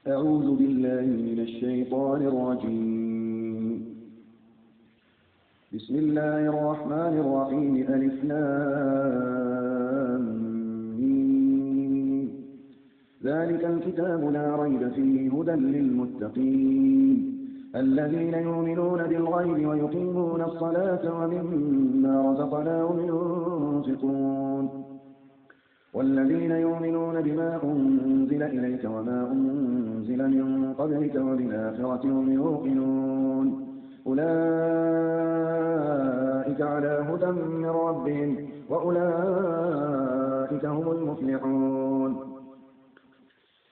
أعوذ بالله من الشيطان الرجيم. بسم الله الرحمن الرحيم. ألف لام ميم. ذلك الكتاب لا ريب فيه هدى للمتقين الذين يؤمنون بالغيب ويقيمون الصلاة ومما رزقناهم ينفقون والذين يؤمنون بما أنزل إليك وما أنزل من قبلك وبالآخرة هم يوقنون أولئك على هدى من ربهم وأولئك هم المفلحون.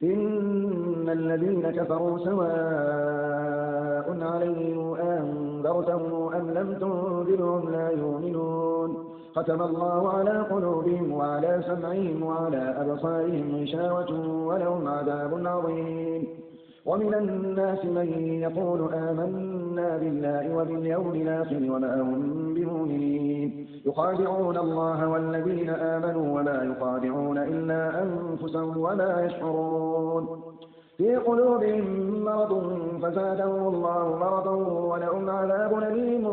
إن الذين كفروا سواء عليهم أنذرتهم أم لم تنذرهم لا يؤمنون ختم الله على قلوبهم وعلى سمعهم وعلى أبصارهم غشاوة ولهم عذاب عظيم. ومن الناس من يقول آمنا بالله وباليوم الآخر وما هم بمؤمنين يخادعون الله والذين آمنوا وما يخادعون إلا أنفسهم وما يشعرون في قلوبهم مرض فزادهم الله مرضا ولهم عذاب أليم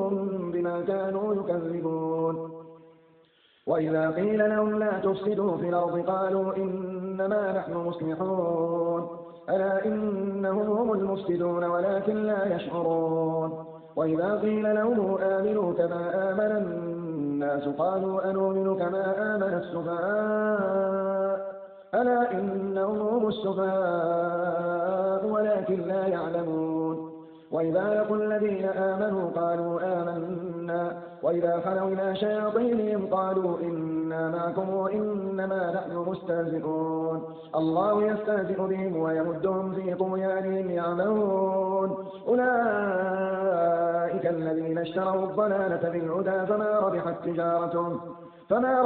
بما كانوا يكذبون. وإذا قيل لهم لا تفسدوا في الأرض قالوا إنما نحن مصلحون ألا إنهم هم المفسدون ولكن لا يشعرون. وإذا قيل لهم آمنوا كما آمن الناس قالوا أنؤمن كما آمن السفهاء ألا إنهم هم السفهاء ولكن لا يعلمون. وإذا لقوا الذين آمنوا قالوا آمنا وإذا خلوا إلى شياطينهم قالوا إنا معكم وإنما نحن مستهزئون الله يستهزئ بهم ويمدهم في طغيانهم يعمهون أولئك الذين اشتروا الضلالة بالهدى فما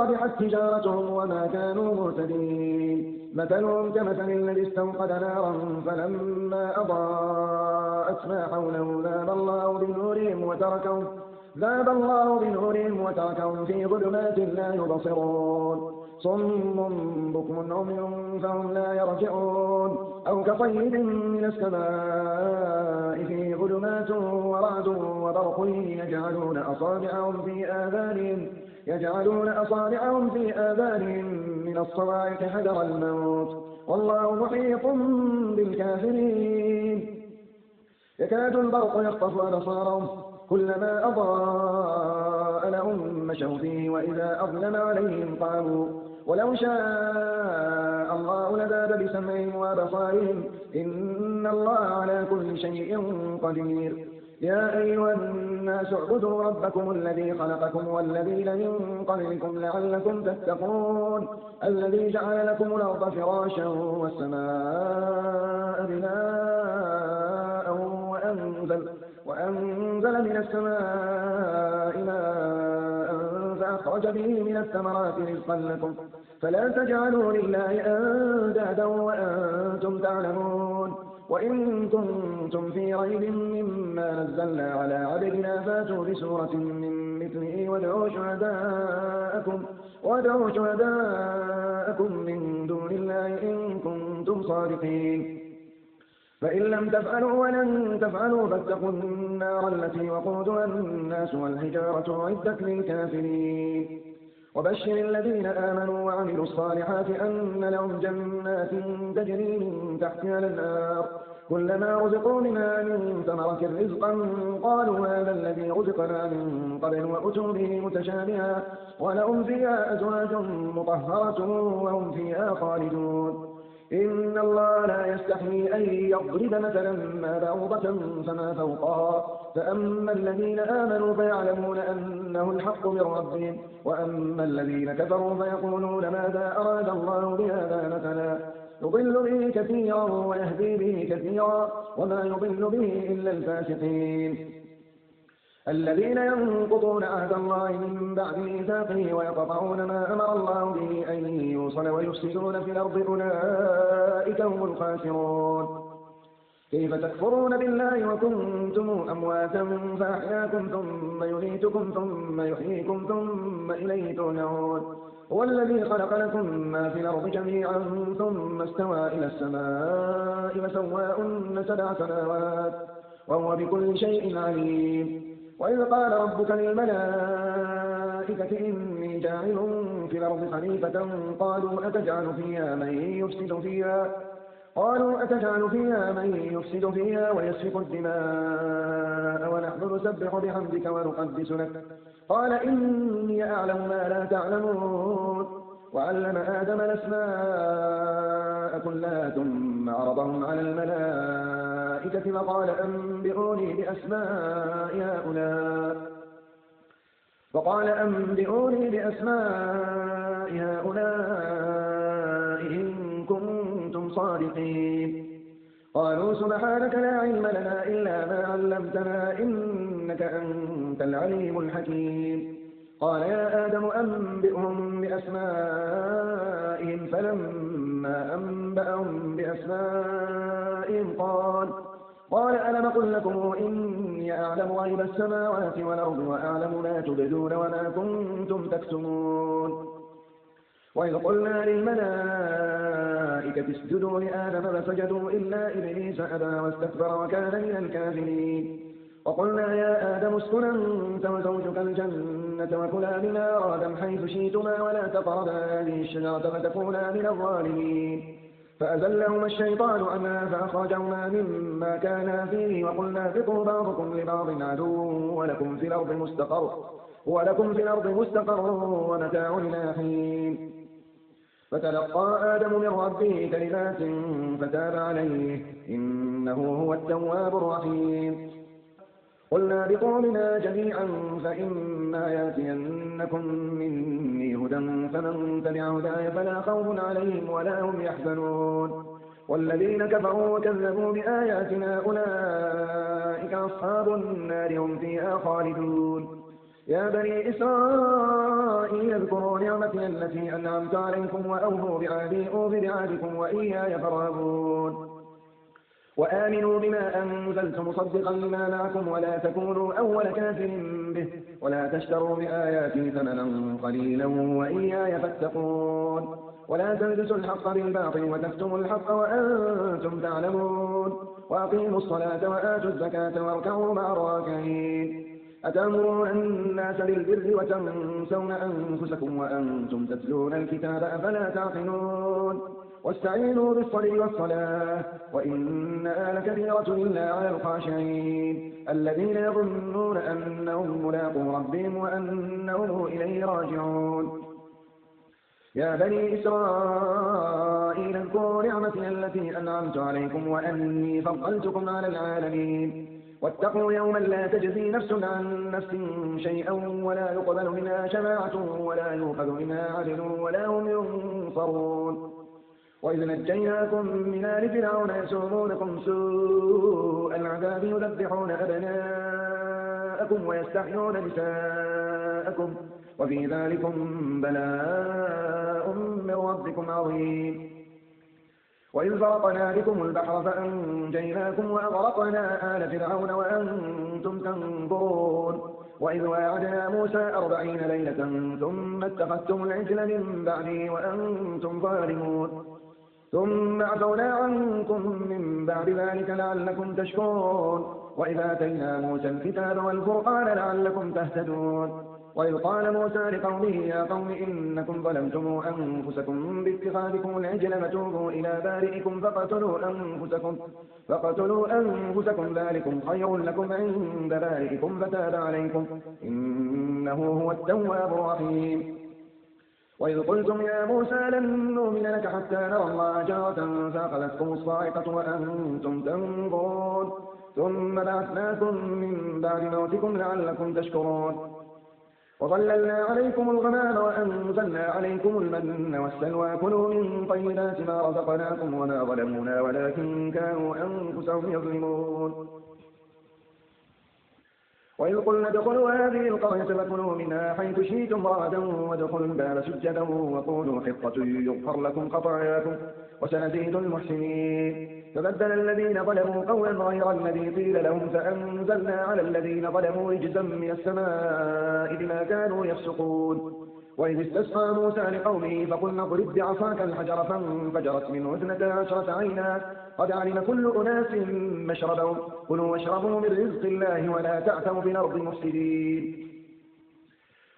ربحت تجارتهم وما كانوا مهتدين. مثلهم كمثل الذي استوقد نارا فلما أضاءت ما حوله ذهب الله بنورهم وتركهم في ظلمات لا يبصرون صم بكم عمي فهم لا يرجعون أو كطيب من السماء في ظلمات ورعد وبرق يجعلون أصابعهم في آذانهم من الصواعق حذر الموت والله محيط بالكافرين. يكاد البرق يخطف أبصارهم كلما أضاء لهم مشوا فيه وإذا أظلم عليهم قالوا ولو شاء الله لذهب بسمعهم وأبصارهم إن الله على كل شيء قدير. يا أيها الناس اعبدوا ربكم الذي خلقكم والذين من قبلكم لعلكم تتقون الذي جعل لكم الأرض فراشا والسماء بناء وأنزل من السماء ماء فأخرج به من الثمرات رزقا لكم فلا تجعلوا لله أندادا وأنتم تعلمون. وإن كنتم في ريب مما نزلنا على عبدنا فاتوا بسورة من مثله وادعوا شهداءكم من دون الله إن كنتم صادقين فإن لم تفعلوا ولن تفعلوا فاتقوا النار التي وقودها الناس والحجارة أعدت للكافرين. وبشر الذين آمنوا وعملوا الصالحات أن لهم جنات تجري من تحتها الأنهار كلما رزقوا منها من ثمرة رزقا قالوا هذا الذي رزقنا من قبل وأتوا به متشابها ولهم فيها أزواج مطهرة وهم فيها خالدون. إن الله لا يستحيي أن يضرب مثلا ما بعوضة فما فوقها فأما الذين آمنوا فيعلمون أنه الحق من ربهم وأما الذين كفروا فيقولون ماذا أراد الله بهذا مثلا يضل به كثيرا ويهدي به كثيرا وما يضل به إلا الفاسقين. الذين ينقضون عهد الله من بعد ميثاقه ويقطعون ما أمر الله به أن يوصل ويفسدون في الأرض أولئك هم الخاسرون. كيف تكفرون بالله وكنتم أمواتا فأحياكم ثم يميتكم ثم يحييكم ثم إليه ترجعون. هو الذي خلق لكم ما في الأرض جميعا ثم استوى إلى السماء فسواهن 7 سماوات وهو بكل شيء عليم. وإذ قال ربك للملائكة إني جاعل في الأرض خليفة قالوا أتجعل فيها من يفسد فيها ويسفك الدماء ونحن نسبح بحمدك ونقدس لك قال إني أعلم ما لا تعلمون. وعلم آدم الأسماء كلها ثم عرضهم على الملائكة فقال أنبئوني بأسماء هؤلاء إن كنتم صادقين. قالوا سبحانك لا علم لنا إلا ما علمتنا إنك أنت العليم الحكيم. قال يا آدم أنبئهم بأسمائهم فلما أنبأهم بأسمائهم قال ألم أقل لكم إني أعلم غيب السماوات والأرض وأعلم ما تبدون وما كنتم تكتمون. وإذ قلنا للملائكة اسجدوا لآدم فسجدوا إلا إبليس أبى واستكبر وكان من الكافرين. وقلنا يا آدم اسكن أنت وزوجك الجنة وكلا مما رغدا حيث شئتما ولا تقربا هذه الشجرة فتكونا من الظالمين. فأزلهما الشيطان عنها فأخرجهما مما كانا فيه وقلنا اهبطوا بعضكم لبعض عدو ولكم في الأرض مستقر ومتاع إلى حين. فتلقى آدم من ربه كلمات فتاب عليه إنه هو التواب الرحيم. قلنا اهبطوا منها جميعا فإما يأتينكم مني هدى فمن تبع هداي فلا خوف عليهم ولا هم يحزنون. والذين كفروا وكذبوا بآياتنا أولئك أصحاب النار هم فيها خالدون. يا بني إسرائيل اذكروا نعمتي التي أنعمت عليكم وأوفوا بعهدي أوف بعهدكم وإياي فارهبون. وآمنوا بما أنزلت مصدقا لما معكم ولا تكونوا أول كافر به ولا تشتروا بآياتي ثمنا قليلا وإياي فاتقون. ولا تلبسوا الحق بالباطل وتكتموا الحق وأنتم تعلمون. وأقيموا الصلاة وآتوا الزكاة واركعوا مع الراكعين. أتأمرون الناس بالبر وتنسون أنفسكم وأنتم تتلون الكتاب أفلا تعقلون. واستعينوا بالصبر والصلاة وإنها لكبيرة إلا على الخاشعين الذين يظنون أنهم ملاقو ربهم وأنهم إليه راجعون. يا بني إسرائيل اذكروا نعمتي التي أنعمت عليكم وأني فضلتكم على العالمين. واتقوا يوما لا تجزي نفس عن نفس شيئا ولا يقبل منها شفاعة ولا يؤخذ منها عدل ولا هم ينصرون. وإذ نجيناكم من آل فرعون يسومونكم سوء العذاب يذبحون أبناءكم ويستحيون نساءكم وفي ذلكم بلاء من ربكم عظيم. وإذ فرقنا بكم البحر فأنجيناكم وأغرقنا آل فرعون وأنتم تنظرون. وإذ واعدنا موسى 40 ليلة ثم اتخذتم العجل من بعده وأنتم ظالمون. ثم عفونا عنكم من بعد ذلك لعلكم تشكرون. وإذ آتينا موسى الكتاب والفرقان لعلكم تهتدون. وإذ قال موسى لقومه يا قوم إنكم ظلمتم أنفسكم باتخاذكم العجل فتوبوا إلى بارئكم فقتلوا أنفسكم ذلكم خير لكم عند بارئكم فتاب عليكم إنه هو التواب الرحيم. وإذ قلتم يا موسى لن نؤمن لك حتى نرى الله جهرة فأخذتكم الصاعقة وأنتم تنظرون. ثم بعثناكم من بعد موتكم لعلكم تشكرون. وظللنا عليكم الغمام وأنزلنا عليكم المن والسلوى كلوا من طيبات ما رزقناكم وما ظلمونا ولكن كانوا أنفسهم يظلمون. وإذ قلنا ادخلوا هذه القرية فكلوا منها حيث شئتم رغدا وادخلوا الباب سجدا وقولوا حطة يغفر لكم خطاياكم وسنزيد المحسنين. فبدل الذين ظلموا قولا غير الذي قيل لهم فأنزلنا على الذين ظلموا رجزا من السماء بما كانوا يفسقون. وإذ استسقى موسى لقومه فقلنا اضرب بعصاك الحجر فانفجرت منه 12 عينا قد علم كل أناس مشربهم كلوا واشربوا من رزق الله ولا تعثوا في الأرض مفسدين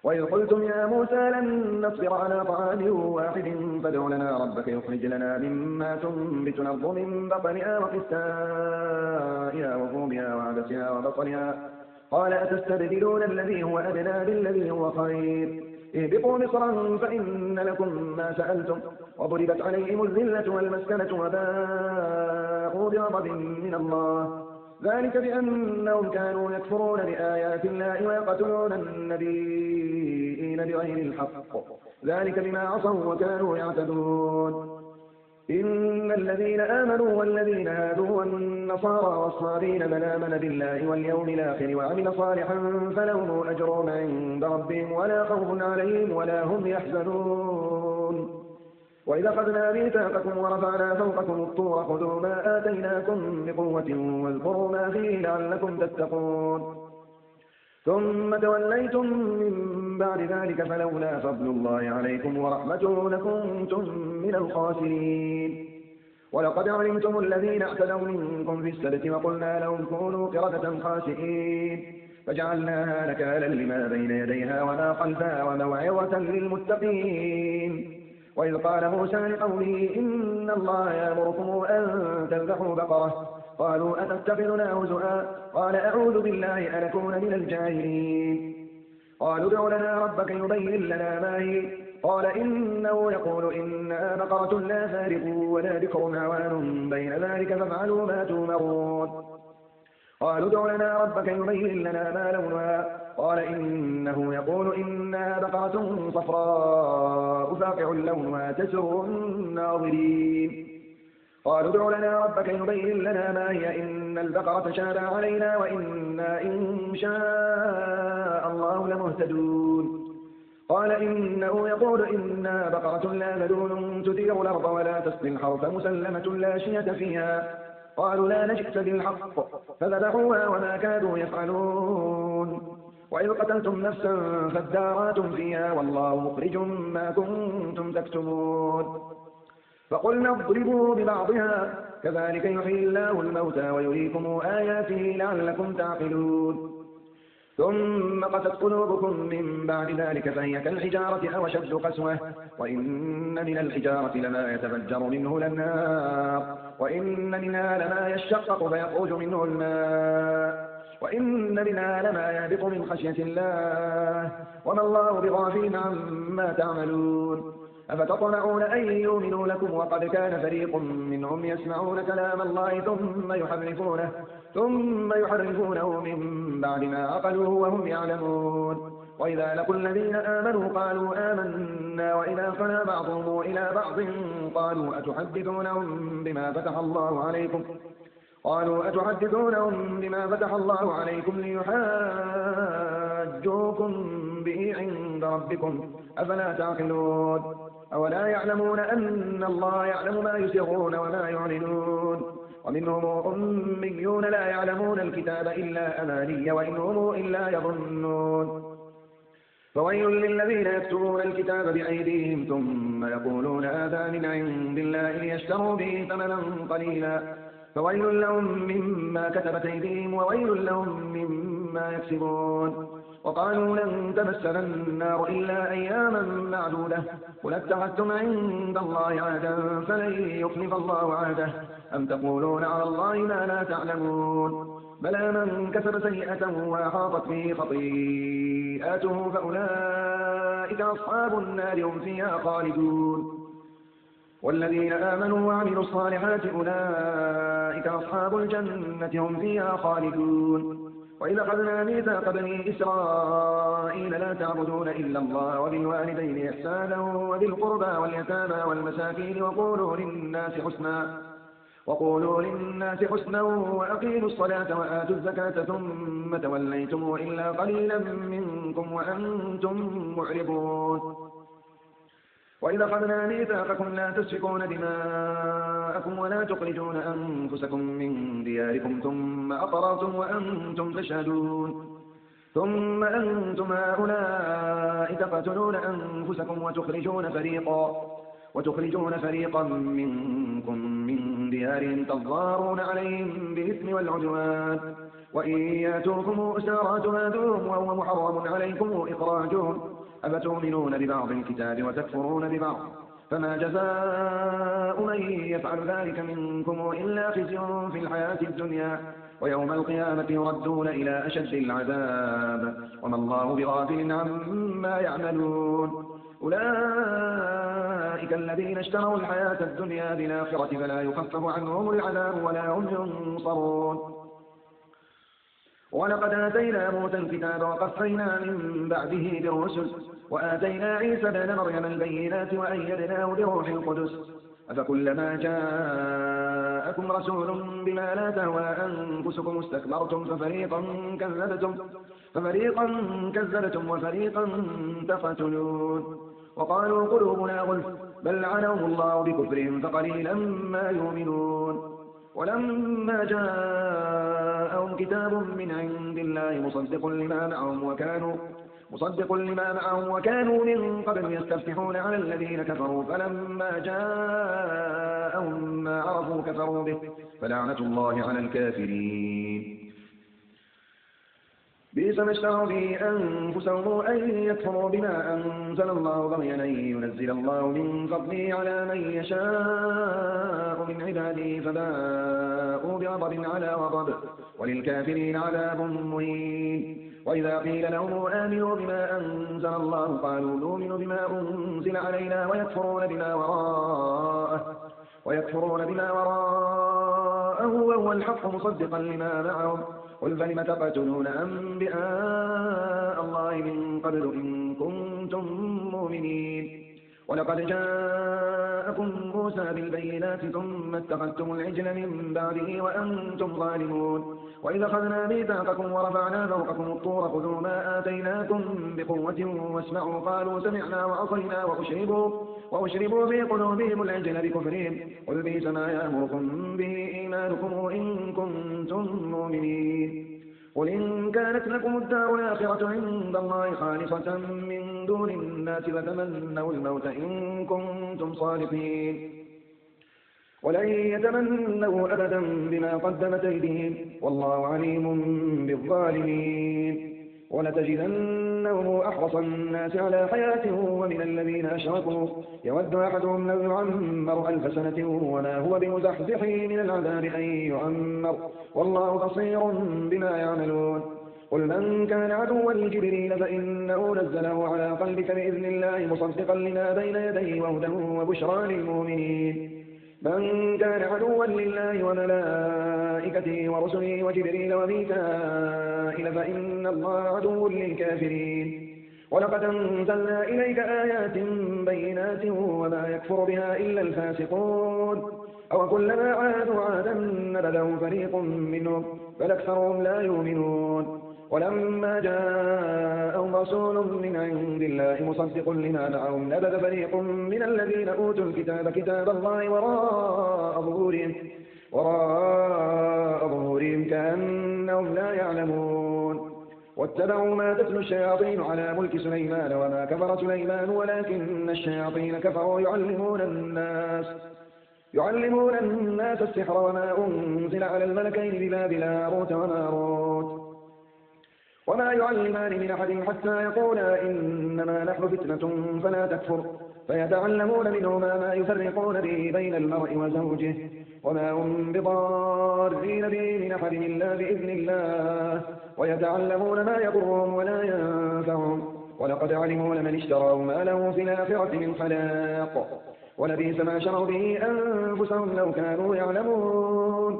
وإذ قلتم يا موسى لن نصبر على طعام واحد فادع لنا ربك يخرج لنا مما تنبت الأرض من بقلها وقثائها وفومها وعدسها وبصلها قال أتستبدلون الذي هو أدنى بالذي هو خير اهبطوا مصرا فإن لكم ما سألتم وضربت عليهم الذلة والمسكنة وباءوا بغضب من الله ذلك بأنهم كانوا يكفرون بآيات الله ويقتلون النبيين بغير الحق ذلك بما عصوا وكانوا يعتدون إن الذين آمنوا والذين هادوا والنصارى والصابين من آمن بالله واليوم الآخر وعمل صالحا فلهم أجرهم عند ربهم ولا خوف عليهم ولا هم يحزنون وإذا أخذنا ميثاقكم ورفعنا فوقكم الطور خذوا ما آتيناكم بقوة واذكروا ما فيه لعلكم تتقون ثم توليتم من بعد ذلك فلولا فضل الله عليكم ورحمته لكنتم من الخاسرين ولقد علمتم الذين اعتدوا منكم في السبت وقلنا لهم كونوا قردة خاسئين فجعلناها نكالا لما بين يديها وما خلفها وموعظة للمتقين وإذ قال موسى لقومه إن الله يأمركم أن تذبحوا بقرة قالوا أتتخذنا هزؤا قال أعوذ بالله أن أكون من الجاهلين قالوا ادع لنا ربك يبين لنا ما هي قال إنه يقول إنها بقرة لا فارغ ولا بكر عوان بين ذلك فافعلوا ما تؤمرون قالوا ادع لنا ربك يبين لنا ما لونها قال إنه يقول إنها بقرة صفراء فاقع لونها تسر الناظرين قالوا ادع لنا ربك يبين لنا ما هي إن البقرة شاب علينا وإنا إن شاء الله لمهتدون قال إنه يقول إنها بقرة لا ذلول تثير الأرض ولا تسقي الحرث مسلمة لا شية فيها قالوا لا نجئت بالحق فذبحوها وما كادوا يفعلون وإذ قتلتم نفسا فادارأتم فيها والله مخرج ما كنتم تكتمون فقلنا اضربوا ببعضها كذلك يحيي الله الموتى ويريكم آياته لعلكم تعقلون ثم قست قلوبكم من بعد ذلك فهي كالحجارة أو أشد قسوة وإن من الحجارة لما يتفجر منه الأنهار وإن منها لما يشقق فيخرج منه الماء وإن منها لما يهبط من خشية الله وما الله بغافل عما تعملون أفتطمعون أن يؤمنوا لكم وقد كان فريق منهم يسمعون كلام الله ثم يحرفونه من بعد ما عقلوه وهم يعلمون وإذا لقوا الذين آمنوا قالوا آمنا وإذا خلا بعضهم إلى بعض قالوا أتحدثونهم بما فتح الله عليكم ليحاجوكم به عند ربكم أفلا تعقلون أولا يعلمون أن الله يعلم ما يسرون وما يعلنون ومنهم أميون لا يعلمون الكتاب إلا أماني وإن هم إلا يظنون فويل للذين يكتبون الكتاب بأيديهم ثم يقولون هذا من عند الله ليشتروا به ثمنا قليلا فويل لهم مما كتبت أيديهم وويل لهم مما يكسبون وقالوا لن تمسنا النار إلا أياما معدودة قل اتخذتم عند الله عهدا فلن يخلف الله عهده أم تقولون على الله ما لا تعلمون بلى من كسب سيئة وأحاطت به خطيئته فأولئك أصحاب النار هم فيها خالدون والذين آمنوا وعملوا الصالحات أولئك أصحاب الجنة هم فيها خالدون وإذا أخذنا ميثاق بني إسرائيل لا تعبدون إلا الله وبالوالدين إحسانا وذي القربى واليتامى والمساكين وقولوا للناس حسنا وأقيموا الصلاة وآتوا الزكاة ثم توليتم إلا قليلا منكم وأنتم معرضون وإذا أخذنا ميثاقكم لا تسفكون دماءكم ولا تخرجون أنفسكم من دياركم ثم أقررتم وأنتم تشهدون ثم أنتم هؤلاء تقتلون أنفسكم وتخرجون فريقا منكم من ديارهم تظاهرون عليهم بالإثم والعدوان وإن يأتوكم أسارى تهادوهم وهو محرم عليكم إخراجهم أفتؤمنون ببعض الكتاب وتكفرون ببعض فما جزاء من يفعل ذلك منكم إلا خزي في الحياة الدنيا ويوم القيامة يردون إلى أشد العذاب وما الله بغافل عما يعملون أولئك الذين اشتروا الحياة الدنيا بالآخرة فلا يخفف عنهم العذاب ولا هم ينصرون ولقد آتينا موسى الكتاب وقفينا من بعده بالرسل وآتينا عيسى بن مريم البينات وأيدناه بروح القدس أفكلما جاءكم رسول بما لا تهوى أنفسكم استكبرتم ففريقا كذبتم وفريقا تقتلون وقالوا قلوبنا غلف بل لعنهم الله بكفرهم فقليلا ما يؤمنون ولما جاءهم كتاب من عند الله مصدق لما معهم وكانوا من قبل يستفتحون على الذين كفروا فلما جاءهم ما عرفوا كفروا به فلعنة الله على الكافرين بئس ما اشتروا به أنفسهم أن يكفروا بما أنزل الله بغيا أن ينزل الله من فضله على من يشاء من عباده فباءوا بغضب على غضب وللكافرين عذاب مهين وإذا قيل لهم آمنوا بما أنزل الله قالوا نؤمن بما أنزل علينا ويكفرون بما وراءه وهو الحق مصدقا لما معهم قل فلم تقتلون أنبياء الله من قبل إن كنتم مؤمنين ولقد جاءكم موسى بالبينات ثم اتخذتم العجل من بعده وأنتم ظالمون وإذا أخذنا ميثاقكم ورفعنا فوقكم الطور خذوا ما آتيناكم بقوة واسمعوا قالوا سمعنا وعصينا وأشربوا في قلوبهم العجل بكفرهم قل بئس ما يأمركم به إيمانكم إن كنتم مؤمنين قل إن كانت لكم الدار الآخرة عند الله خالصة من دون الناس فتمنوا الموت إن كنتم صادقين ولن يتمنوا أبدا بما قدمت أيديهم والله عليم بالظالمين ولتجدنهم أحرص الناس على حياة ومن الذين أشركوا يود أحدهم لو يعمر 1000 سنة وما هو بمزحزحه من العذاب أن يعمر والله بصير بما يعملون قل من كان عدوا لجبريل فإنه نزله على قلبك بإذن الله مصدقا لما بين يديه وهدى وبشرى للمؤمنين من كان عدوا لله وملائكته ورسله وجبريل وميكائيل فإن الله عدو للكافرين ولقد أنزلنا إليك آيات بينات وما يكفر بها إلا الفاسقون أو كلما عادوا عادا نبذه فريق منهم بل أكثرهم لا يؤمنون ولما جاءهم رسول من عند الله مصدق لما معهم نبذ فريق من الذين أوتوا الكتاب كتاب الله وراء ظهورهم كأنهم لا يعلمون واتبعوا ما تتلو الشياطين على ملك سليمان وما كفر سليمان ولكن الشياطين كفروا يعلمون الناس السحر وما أنزل على الملكين ببابل هاروت وماروت وما يعلمان من أحد حتى يقولا إنما نحن فتنة فلا تكفر فيتعلمون منهما ما يفرقون به بين المرء وزوجه وما هم بضارين به من أحد إلا بإذن الله ويتعلمون ما يضرهم ولا ينفعهم ولقد علموا لمن اشتراه ما له في الآخرة من خلاق ولبئس ما شروا به أنفسهم لو كانوا يعلمون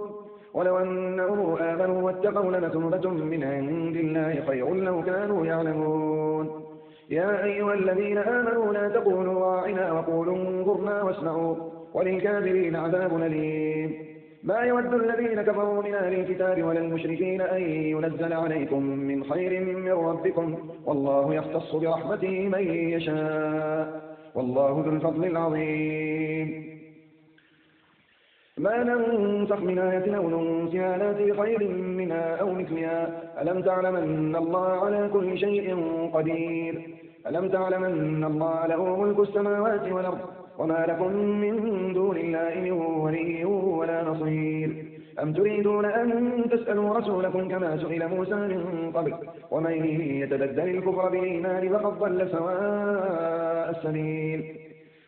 ولو أنهم آمنوا واتقوا لمثوبة من عند الله خير لو كانوا يعلمون يا أيها الذين آمنوا لا تقولوا راعنا وقولوا انظرنا واسمعوا وللكافرين عذاب أليم ما يود الذين كفروا من أهل الكتاب ولا المشركين أن ينزل عليكم من خير من ربكم والله يختص برحمته من يشاء والله ذو الفضل العظيم ما ننسخ من آية أو ننسها نأتي بخير منها أو مثلها ألم تعلم أن الله على كل شيء قدير ألم تعلم أن الله له ملك السماوات والأرض وما لكم من دون الله من ولي ولا نصير أم تريدون أن تسألوا رسولكم كما سئل موسى من قبل ومن يتبدل الكفر بالإيمان فقد ضل سواء السبيل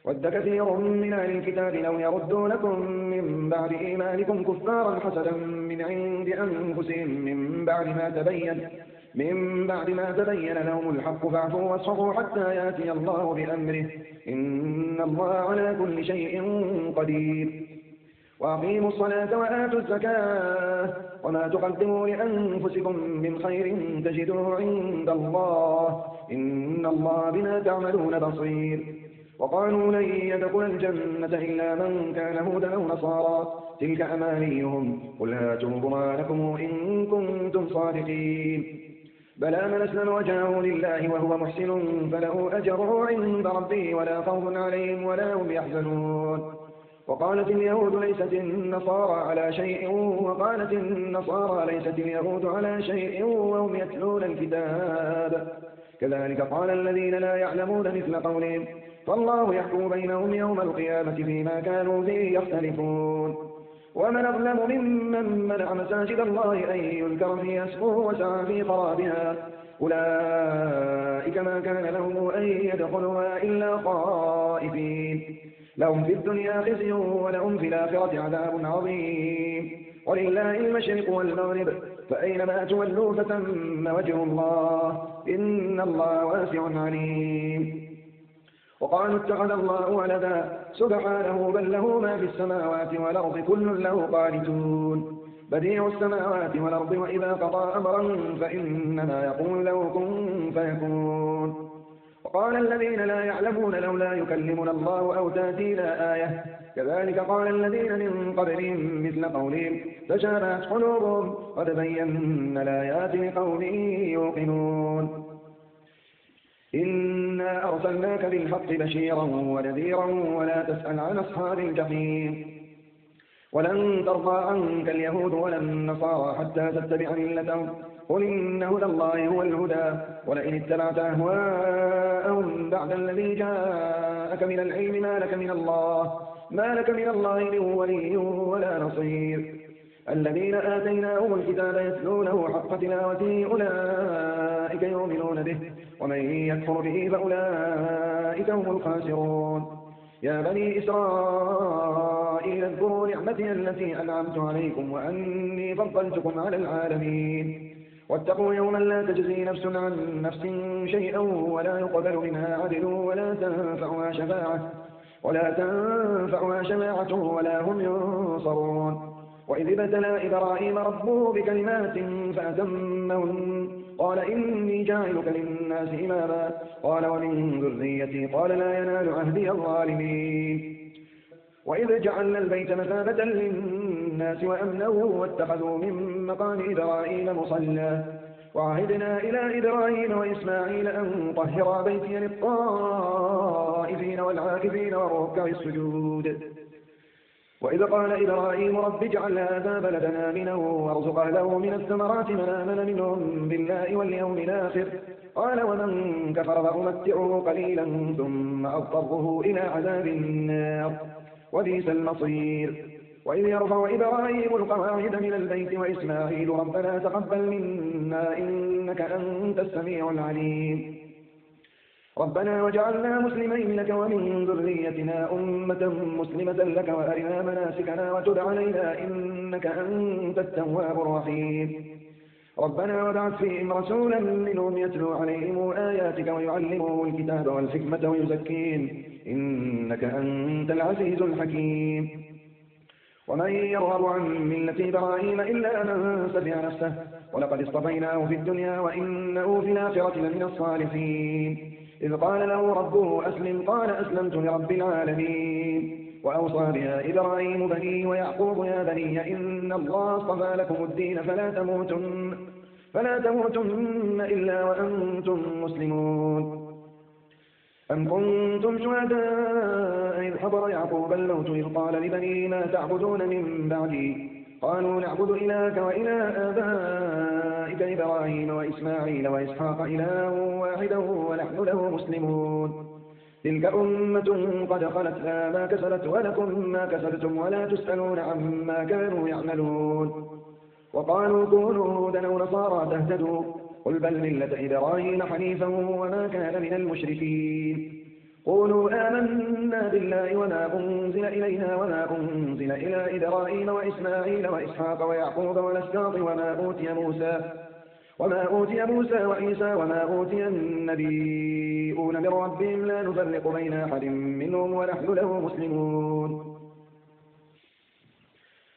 ود كثير من أهل الكتاب لو يردونكم من بعد إيمانكم كفارا حسدا من عند أنفسهم من بعد ما تبين لهم الحق فاعفوا واصفحوا حتى يأتي الله بأمره إن الله على كل شيء قدير وأقيموا الصلاة وآتوا الزكاة وما تقدموا لأنفسكم من خير تجدوه عند الله إن الله بما تعملون بصير وقالوا لن يدخل الجنة إلا من كان هودا أو نصارى تلك أمانيهم قل هاتوا برهانكم إن كنتم صادقين بلى من أسلم وجهه لله وهو محسن فله أجره عند ربه ولا خوف عليهم ولا هم يحزنون وقالت اليهود ليست النصارى على شيء وقالت النصارى ليست اليهود على شيء وهم يتلون الكتاب كذلك قال الذين لا يعلمون مثل قولهم فالله يحكم بينهم يوم القيامة فيما كانوا فيه يختلفون ومن أظلم ممن منع مساجد الله أن يذكر فيها اسمه وسعى في خرابها أولئك ما كان لهم أن يدخلوها إلا خائفين لهم في الدنيا خزي ولهم في الآخرة عذاب عظيم ولله المشرق والمغرب فأينما تولوا فتم وجه الله إن الله واسع عليم وقالوا اتخذ الله ولدا سبحانه بل له ما في السماوات والأرض كل له قانتون بديع السماوات والأرض وإذا قضى أمرا فإنما يقول له كن فيكون وقال الذين لا يعلمون لولا يكلمنا الله أو تأتينا آية كذلك قال الذين من قبلهم مثل قولهم تشابهت قلوبهم قد بينا الآيات لقوم يوقنون إنا أرسلناك بالحق بشيرا ونذيرا ولا تسأل عن أصحاب الجحيم ولن ترضى عنك اليهود ولا النصارى حتى تتبع ملتهم قل إن هدى الله هو الهدى ولئن اتبعت أهواءهم بعد الذي جاءك من العلم ما لك من الله من ولي ولا نصير الذين آتيناهم الكتاب يتلونه حق تلاوته أولئك يؤمنون به ومن يكفر به فأولئك هم الخاسرون يا بني إسرائيل اذكروا نعمتي التي أنعمت عليكم وأني فضلتكم على العالمين واتقوا يوما لا تجزي نفس عن نفس شيئا ولا يقبل منها عدل ولا تنفعها شفاعة ولا هم ينصرون وإذ ابتلى إبراهيم ربه بكلمات فأتمهن قال إني جاعلك للناس إماما قال ومن ذريتي قال لا ينال عهدي الظالمين وإذ جعلنا البيت مثابة للناس وأمنا واتخذوا من مقام إبراهيم مصلى وعهدنا إلى إبراهيم وإسماعيل أن طهرا بيتي للطائفين والعاكفين والركع السجود وإذ قال إبراهيم رب اجعل هذا بلدنا آمنا وارزق أهله من الثمرات من آمن منهم بالله واليوم الآخر قال ومن كفر فأمتعه قليلا ثم أضطره إلى عذاب النار وبئس المصير وإذ يرفع إبراهيم القواعد من البيت وإسماعيل ربنا تقبل منا إنك أنت السميع العليم ربنا وجعلنا مسلمين لك ومن ذريتنا أمة مسلمة لك وأرنا مناسكنا وتب علينا إنك أنت التواب الرحيم ربنا وابعث فيهم رسولا منهم يتلو عليهم آياتك ويعلمهم الكتاب والحكمة ويزكيهم إنك أنت العزيز الحكيم ومن يرغب عن ملة إبراهيم إلا من سفه نفسه ولقد اصطفيناه في الدنيا وإنه في الآخرة لمن الصالحين إذ قال له ربه أسلم قال أسلمت لرب العالمين وأوصى بها إبراهيم بنيه ويعقوب يا بني إن الله اصطفى لكم الدين فلا تموتن إلا وأنتم مسلمون أم كنتم شهداء إذ حضر يعقوب الموت إذ قال لبنيه ما تعبدون من بعدي قالوا نعبد إلهك وإله آبائك إبراهيم وإسماعيل وإسحاق إلها واحدا ونحن له مسلمون تلك أمة قد خلت لها ما كسبت ولكم ما كسبتم ولا تسألون عما كانوا يعملون وقالوا كونوا هودا أو نصارى تهتدوا قل بل ملة إبراهيم حنيفا وما كان من المشركين قولوا آمنا بالله وما أنزل إلينا وما أنزل إلى إبراهيم وإسماعيل وإسحاق ويعقوب والأسباط وما أوتي موسى وعيسى وما أوتي النبيون من ربهم لا نفرق بين أحد منهم ونحن له مسلمون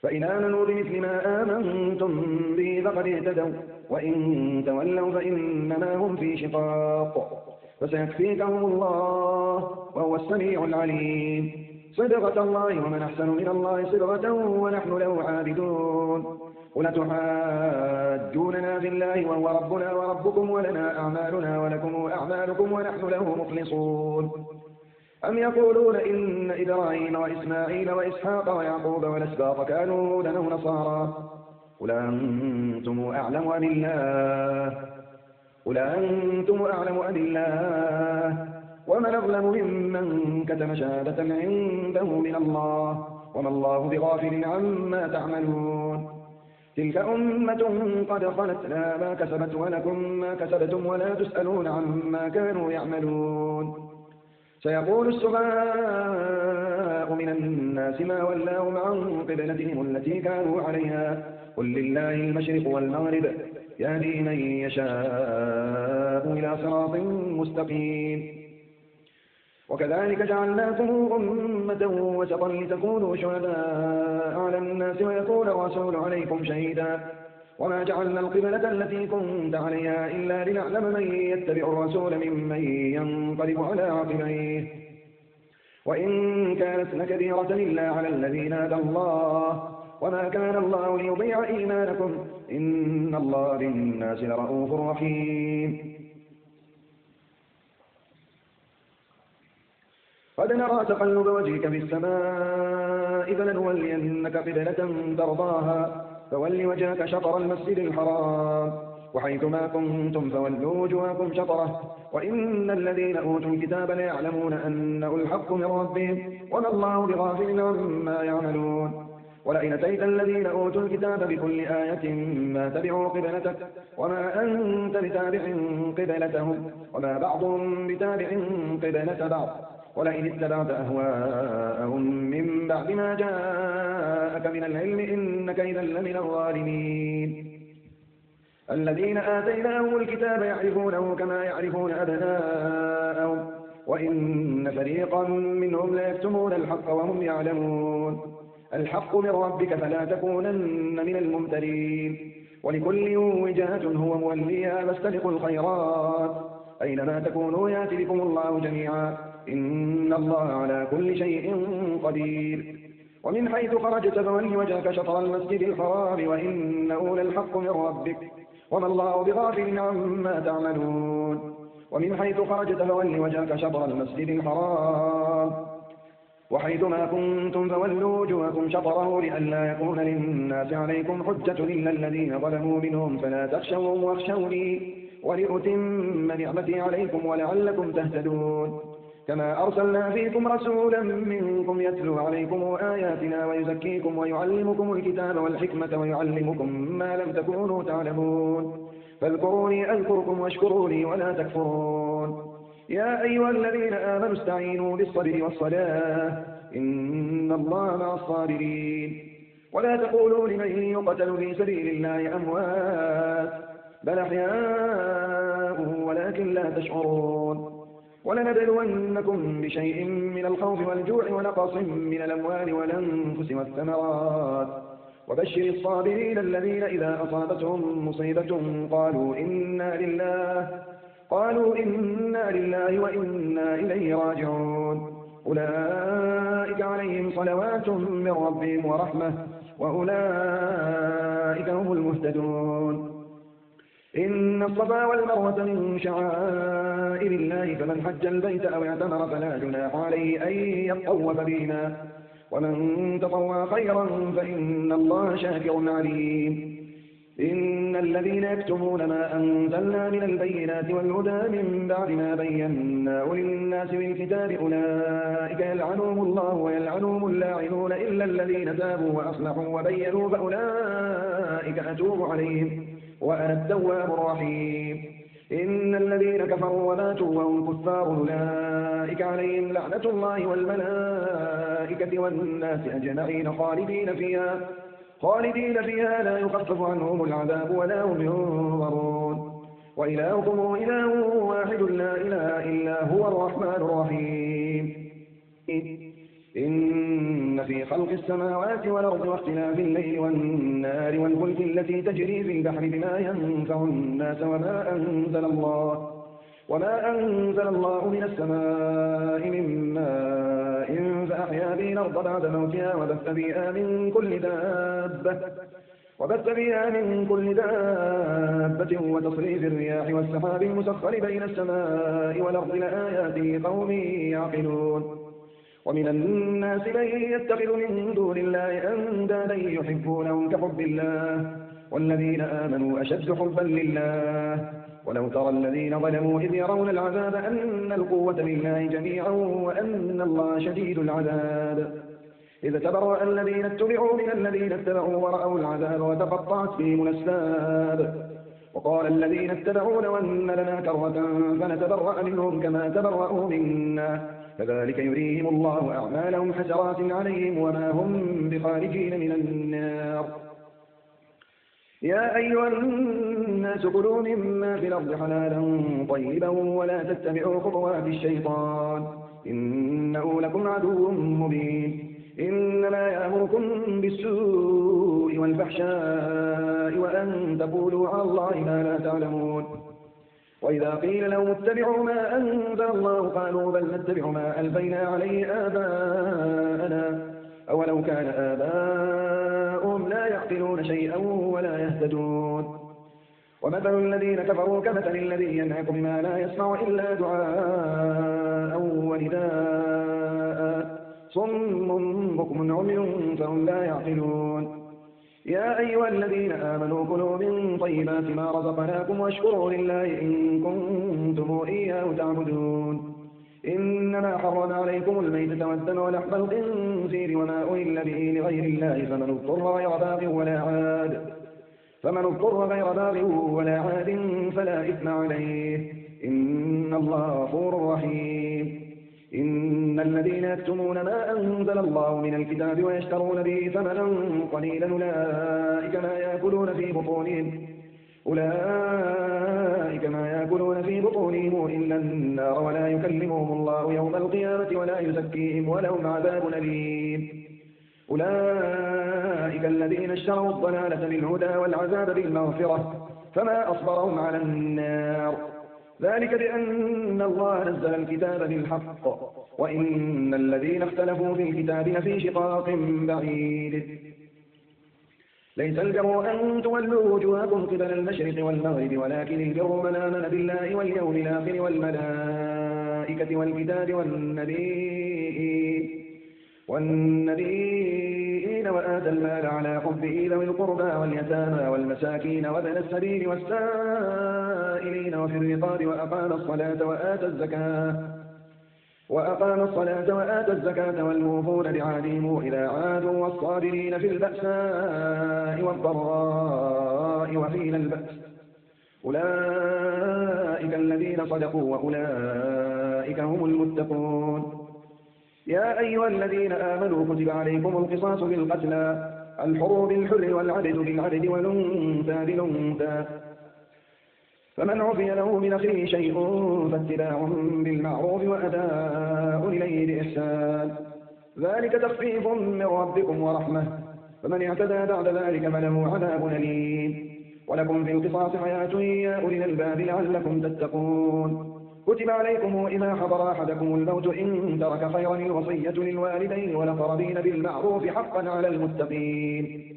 فإن آمنوا بمثل ما آمنتم به فقد اهتدوا وإن تولوا فإنما هم في شقاق فسيكفيكهم الله وهو السميع العليم صبغة الله ومن أحسن من الله صبغة ونحن له عابدون قل تحاجوننا في الله وهو ربنا وربكم ولنا أعمالنا ولكم أعمالكم ونحن له مخلصون أم يقولون إن إبراهيم وإسماعيل وإسحاق ويعقوب والأسباط كانوا هودا أو نصارى قل أنتم أعلم أم الله ومن أظلم ممن كتم شهادة عنده من الله وما الله بغافل عما تعملون تلك أمة قد خلت لها ما كسبت ولكم ما كسبتم ولا تسألون عما كانوا يعملون سيقول السفهاء من الناس ما ولاهم عن قبلتهم التي كانوا عليها قل لله المشرق والمغرب يهدي من يشاء إلى صراط مستقيم وكذلك جعلناكم أمة وسطا لتكونوا شهداء على الناس ويكون الرسول عليكم شهيدا وما جعلنا القبلة التي كنت عليها إلا لنعلم من يتبع الرسول ممن ينقلب على عقبيه وإن كانت لكبيرة إلا على الذين هدى الله وما كان الله ليضيع إيمانكم إن الله بالناس لرؤوف رحيم قد نرى تقلب وجهك في السماء فلنولينك قبلة ترضاها فول وجهك شطر المسجد الحرام وحيثما كنتم فولوا وجوهكم شطره وإن الذين أوتوا الكتاب ليعلمون أنه الحق من ربهم وما الله بغافل عما يعملون ولئن أتيت الذين أوتوا الكتاب بكل آية ما تبعوا قبلتك وما أنت بتابع قبلتهم وما بعضهم بتابع قبلة بعض ولئن اتبعت أهواءهم من بعد ما جاءك من العلم إنك إذا لمن الظالمين الذين آتيناهم الكتاب يعرفونه كما يعرفون أبناءهم وإن فريقا منهم ليكتمون الحق وهم يعلمون الحق من ربك فلا تكونن من الممترين ولكل وجهة هو موليها فاستبقوا الخيرات أينما تكونوا يأتي بكم الله جميعا إن الله على كل شيء قدير ومن حيث خرجت فول وجهك شطر المسجد الحرام وإنه للحق من ربك وما الله بغافل عما تعملون ومن حيث خرجت فول وجهك شطر المسجد الحرام وحيثما كنتم فولوا وجوهكم شطره لئلا يكون للناس عليكم حجة إلا الذين ظلموا منهم فلا تخشوهم واخشوني ولأتم نعمتي عليكم ولعلكم تهتدون كما أرسلنا فيكم رسولا منكم يتلو عليكم آياتنا ويزكيكم ويعلمكم الكتاب والحكمة ويعلمكم ما لم تكونوا تعلمون فاذكروني أذكركم واشكروا لي ولا تكفرون يا أيها الذين آمنوا استعينوا بالصبر والصلاة إن الله مع الصابرين ولا تقولوا لمن يقتل في سبيل الله أموات بل أحياء ولكن لا تشعرون ولنبلونكم بشيء من الخوف والجوع ونقص من الأموال والأنفس والثمرات وبشر الصابرين الذين إذا أصابتهم مصيبة قالوا إنا لله وإنا إليه راجعون أولئك عليهم صلوات من ربهم ورحمة وأولئك هم المهتدون إن الصفا والمروة من شعائر الله فمن حج البيت أو اعتمر فلا جناح عليه أن يطوف بهما ومن تطوع خيرا فإن الله شاكر عليم إن الذين يكتمون ما أنزلنا من البينات والهدى من بعد ما بيناه للناس بالكتاب أولئك يلعنهم الله ويلعنهم اللاعنون إلا الذين تابوا وأصلحوا وبينوا فأولئك أتوب عليهم وأنا التواب الرحيم إن الذين كفروا وماتوا وهم كفار أولئك عليهم لعنة الله والملائكة والناس أجمعين خالدين فيها لا يخفف عنهم العذاب ولا هم ينظرون وإلهكم إله واحد لا إله إلا هو الرحمن الرحيم إن في خلق السماوات والأرض واختلاف الليل والنهار والفلك التي تجري في البحر بما ينفع الناس وما أنزل الله من السماء من ماء فأحيا به الأرض بعد موتها وبث فيها من كل دابة وتصريف الرياح والسحاب المسخر بين السماء والأرض لآيات لقوم يعقلون ومن الناس من يتخذ من دون الله أندادا يحبونهم كحب الله والذين آمنوا أشد حبا لله ولو ترى الذين ظلموا إذ يرون العذاب أن القوة لله جميعا وأن الله شديد العذاب إذ تبرأ الذين اتبعوا من الذين اتبعوا ورأوا العذاب وتقطعت بهم الأسباب وقال الذين اتبعوا لو أن لنا كرة فنتبرأ منهم كما تبرأوا منا كذلك يريهم الله أعمالهم حسرات عليهم وما هم بخارجين من النار يا أيها الناس كلوا مما في الأرض حلالا طيبا ولا تتبعوا خطوات الشيطان إنه لكم عدو مبين إنما يأمركم بالسوء والفحشاء وأن تقولوا على الله ما لا تعلمون وإذا قيل لهم اتبعوا ما أنزل الله قالوا بل نتبع ما ألفينا عليه آباءنا أولو كان آباؤهم لا يعقلون شيئا ولا يهتدون ومثل الذين كفروا كمثل الذي ينعق بما لا يسمع إلا دعاء ونداء صم بكم عمي فهم لا يعقلون يا أيها الذين آمنوا كلوا من طيبات ما رزقناكم واشكروا لله إن كنتم إياه تعبدون إنما حرم عليكم الميتة والدم ولحم الخنزير وما أهل به لغير الله فمن اضطر غير باغ ولا عاد فلا إثم عليه إن الله غفور رحيم إن الذين يكتمون ما أنزل الله من الكتاب ويشترون به ثمنا قليلا أولئك ما يأكلون في بطونهم إلا النار ولا يكلمهم الله يوم القيامة ولا يزكيهم ولهم عذاب أليم أولئك الذين اشتروا الضلالة بالهدى والعذاب بالمغفرة فما أصبرهم على النار ذلك بأن الله نزل الكتاب بالحق وإن الذين اختلفوا في الكتاب لفي شقاق بعيد ليس البر أن تولوا وجوهكم قبل المشرق والمغرب ولكن البر من آمن بالله واليوم الآخر والملائكة والكتاب والنبيين وآتى المال على حبه ذوي القربى واليتامى والمساكين وابن السبيل والسائلين وفي الرقاب وأقام الصلاة وآتى الزكاة والموفون بعهدهم إذا عادوا والصابرين في البأساء والضراء وحين البأس أولئك الذين صدقوا وأولئك هم المتقون يا أيها الذين آمنوا كتب عليكم القصاص بالقتلى الحر بالحر والعبد بالعبد والأنثى بالأنثى فمن عفي له من أخيه شيء فاتباع بالمعروف وأداء إليه بإحسان ذلك تخفيف من ربكم ورحمة فمن اعتدى بعد ذلك فله عذاب أليم ولكم في القصاص حياة يا أولي الألباب لعلكم تتقون كتب عليكم إذا حضر أحدكم الموت إن ترك خيرا الوصية للوالدين والأقربين بالمعروف حقا على المتقين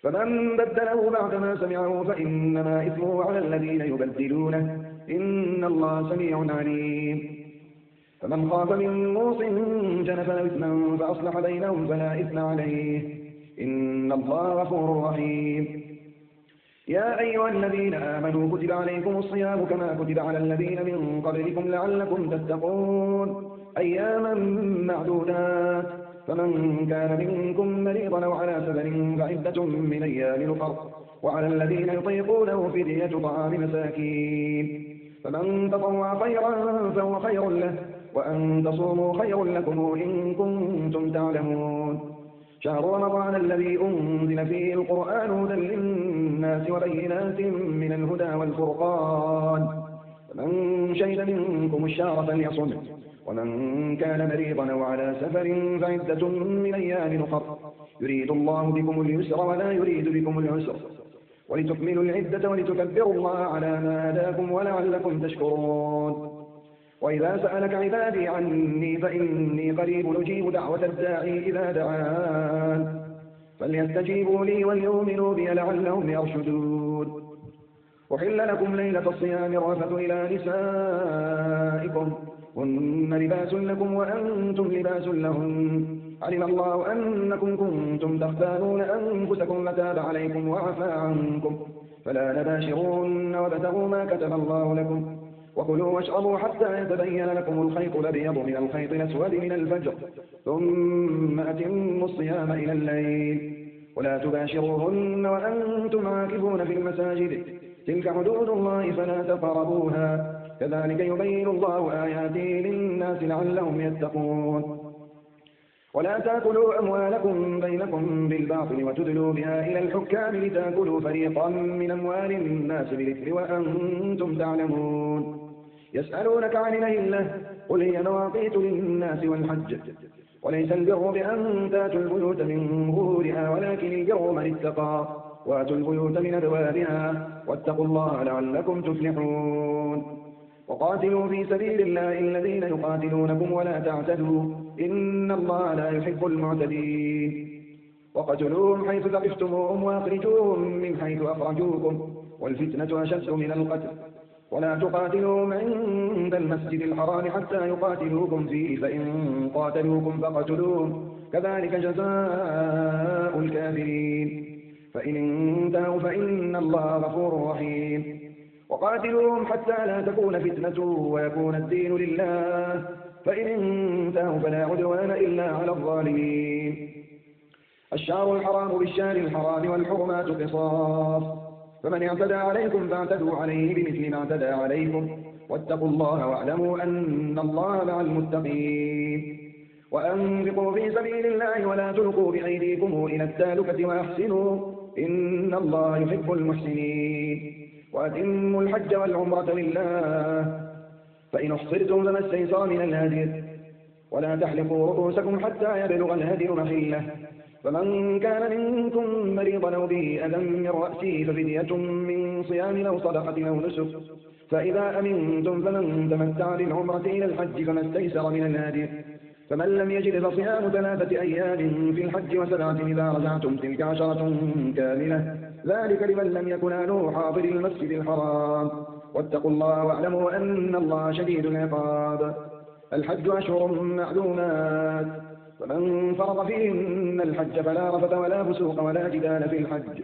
فمن بدله بعدما سمعه فإنما إثمه على الذين يبدلونه إن الله سميع عليم. فمن خاف من موص جنفا إثما فأصلح بينهم فلا إثم عليه إن الله غفور رحيم. يا أيها الذين آمنوا كتب عليكم الصيام كما كتب على الذين من قبلكم لعلكم تتقون أياما معدودات فمن كان منكم مريضا أو على سفر فعدة من أيام أخر وعلى الذين يطيقونه فدية طعام مساكين فمن تطوع خيرا فهو خير له وأن تصوموا خير لكم إن كنتم تعلمون. شهر رمضان الذي أنزل فيه القرآن هدى للناس وبينات من الهدى والفرقان فمن شهد منكم الشهر فليصم ومن كان مريضا أو على سفر فعدة من أيام أخر يريد الله بكم اليسر ولا يريد بكم العسر ولتكملوا العدة ولتكبروا الله على ما هداكم ولعلكم تشكرون. وإذا سألك عبادي عني فإني قريب أجيب دعوة الداعي إذا دعان فليستجيبوا لي وليؤمنوا بي لعلهم يرشدون. أحل لكم ليلة الصيام الرفث إلى نسائكم هن لباس لكم وأنتم لباس لهن علم الله أنكم كنتم تختانون أنفسكم فتاب عليكم وعفى عنكم فلا نباشرون وابتغوا ما كتب الله لكم وكلوا واشربوا حتى يتبين لكم الخيط الأبيض من الخيط الأسود من الفجر ثم أتموا الصيام إلى الليل ولا تباشروهن وأنتم عاكفون في المساجد تلك حدود الله فلا تقربوها كذلك يبين الله آياته للناس لعلهم يتقون. ولا تأكلوا أموالكم بينكم بالباطل وتدلوا بها إلى الحكام لتأكلوا فريقا من أموال الناس بالإثم وأنتم تعلمون. يسألونك عن الأهلة قل هي مواقيت للناس والحج وليس البر بأن تأتوا البيوت من ظهورها ولكن البر من اتقى وأتوا البيوت من أبوابها واتقوا الله لعلكم تفلحون. وقاتلوا في سبيل الله الذين يقاتلونكم ولا تعتدوا إن الله لا يحب المعتدين. وقتلوهم حيث ثقفتموهم وأخرجوهم من حيث أخرجوكم والفتنة أشد من القتل ولا تقاتلوهم عند المسجد الحرام حتى يقاتلوكم فيه فإن قاتلوكم فقتلوهم كذلك جزاء الكافرين فإن انتهوا فإن الله غفور رحيم. وقاتلوهم حتى لا تكون فتنة ويكون الدين لله فإن انتهوا فلا عدوان إلا على الظالمين. الشهر الحرام بالشهر الحرام والحرمات قصاص فمن اعتدى عليكم فاعتدوا عليه بمثل ما اعتدى عليكم واتقوا الله واعلموا أن الله مع المتقين. وأنفقوا في سبيل الله ولا تلقوا بأيديكم إلى التهلكة وأحسنوا إن الله يحب المحسنين. وأتموا الحج والعمرة لله فإن أحصرتم فما استيسر من الهدي ولا تحلقوا رؤوسكم حتى يبلغ الهدي محله فمن كان منكم مريضا أو به أذى من رأسه ففدية من صيام أو صدقة أو نسك فإذا أمنتم فمن تمتع بالعمرة إلى الحج فما استيسر من الهدي فمن لم يجد فصيام 3 أيام في الحج و7 إذا رجعتم تلك 10 كاملة ذلك لمن لم يكن أهله حاضر المسجد الحرام واتقوا الله واعلموا أن الله شديد العقاب. الحج أشهر معلومات فمن فرض فيهن الحج فلا رفث ولا فسوق ولا جدال في الحج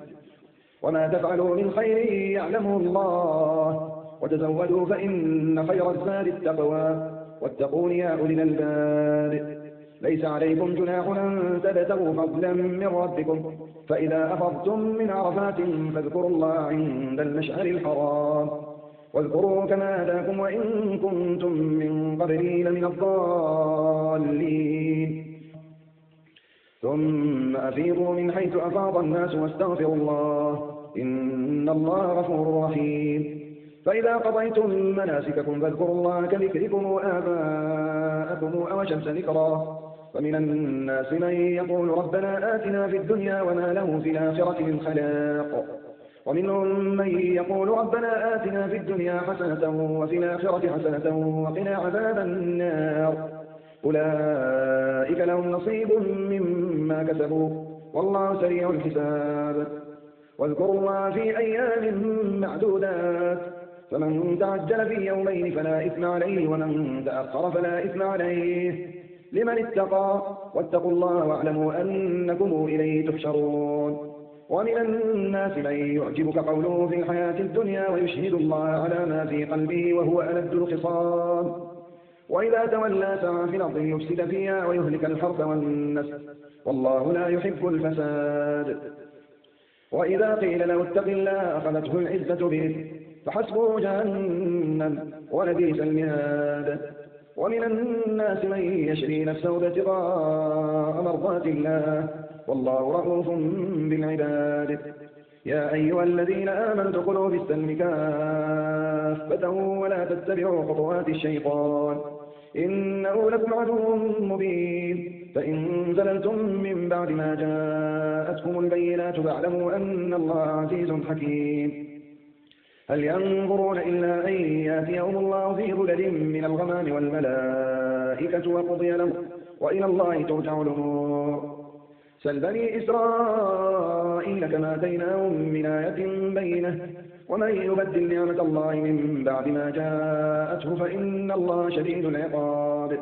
وما تفعلوا من خير يعلمه الله وتزودوا فإن خير الزاد التقوى واتقون يا أولي الألباب. ليس عليكم جناح أن تبتغوا فضلا من ربكم فإذا أفضتم من عرفات فاذكروا الله عند المشعر الحرام واذكروا كما هداكم وإن كنتم من قبله لمن الضالين. ثم أفيضوا من حيث أفاض الناس واستغفروا الله إن الله غفور رحيم. فإذا قضيتم مناسككم فاذكروا الله كذكركم آباءكم أو أشد ذكرا فمن الناس من يقول ربنا آتنا في الدنيا وما له في الآخرة من خلاق ومنهم من يقول ربنا آتنا في الدنيا حسنة وفي الآخرة حسنة وقنا عذاب النار أولئك لهم نصيب مما كسبوا والله سريع الحساب. واذكروا الله في أيام معدودات، فمن تعجل في يومين فلا إثم عليه، ومن تأخر فلا إثم عليه، لمن اتقى. واتقوا الله واعلموا أنكم إليه تحشرون. ومن الناس من يعجبك قوله في الحياة الدنيا ويشهد الله على ما في قلبه وهو ألد الخصام، وإذا تولى سعى في الأرض يفسد فيها ويهلك الحرث والنسل، والله لا يحب الفساد. وإذا قيل له اتق الله أخذته العزة بإثم فحسبه جهنم ولبئس المهاد. ومن الناس من يشري نفسه ابتغاء مرضات الله، والله رؤوف بالعباد. يا أيها الذين آمنوا ادخلوا في السلم كافة ولا تتبعوا خطوات الشيطان إنه لكم عدو مبين. فإن زللتم من بعد ما جاءتكم البينات فاعلموا أن الله عزيز حكيم. هل ينظرون إلا أن يأتيهم الله في ظلل من الغمام والملائكة وقضي لهم وإلى الله ترجع الأمور. سل بني إسرائيل كما آتيناهم من آية بينة ومن يبدل نعمة الله من بعد ما جاءته فإن الله شديد العقاب.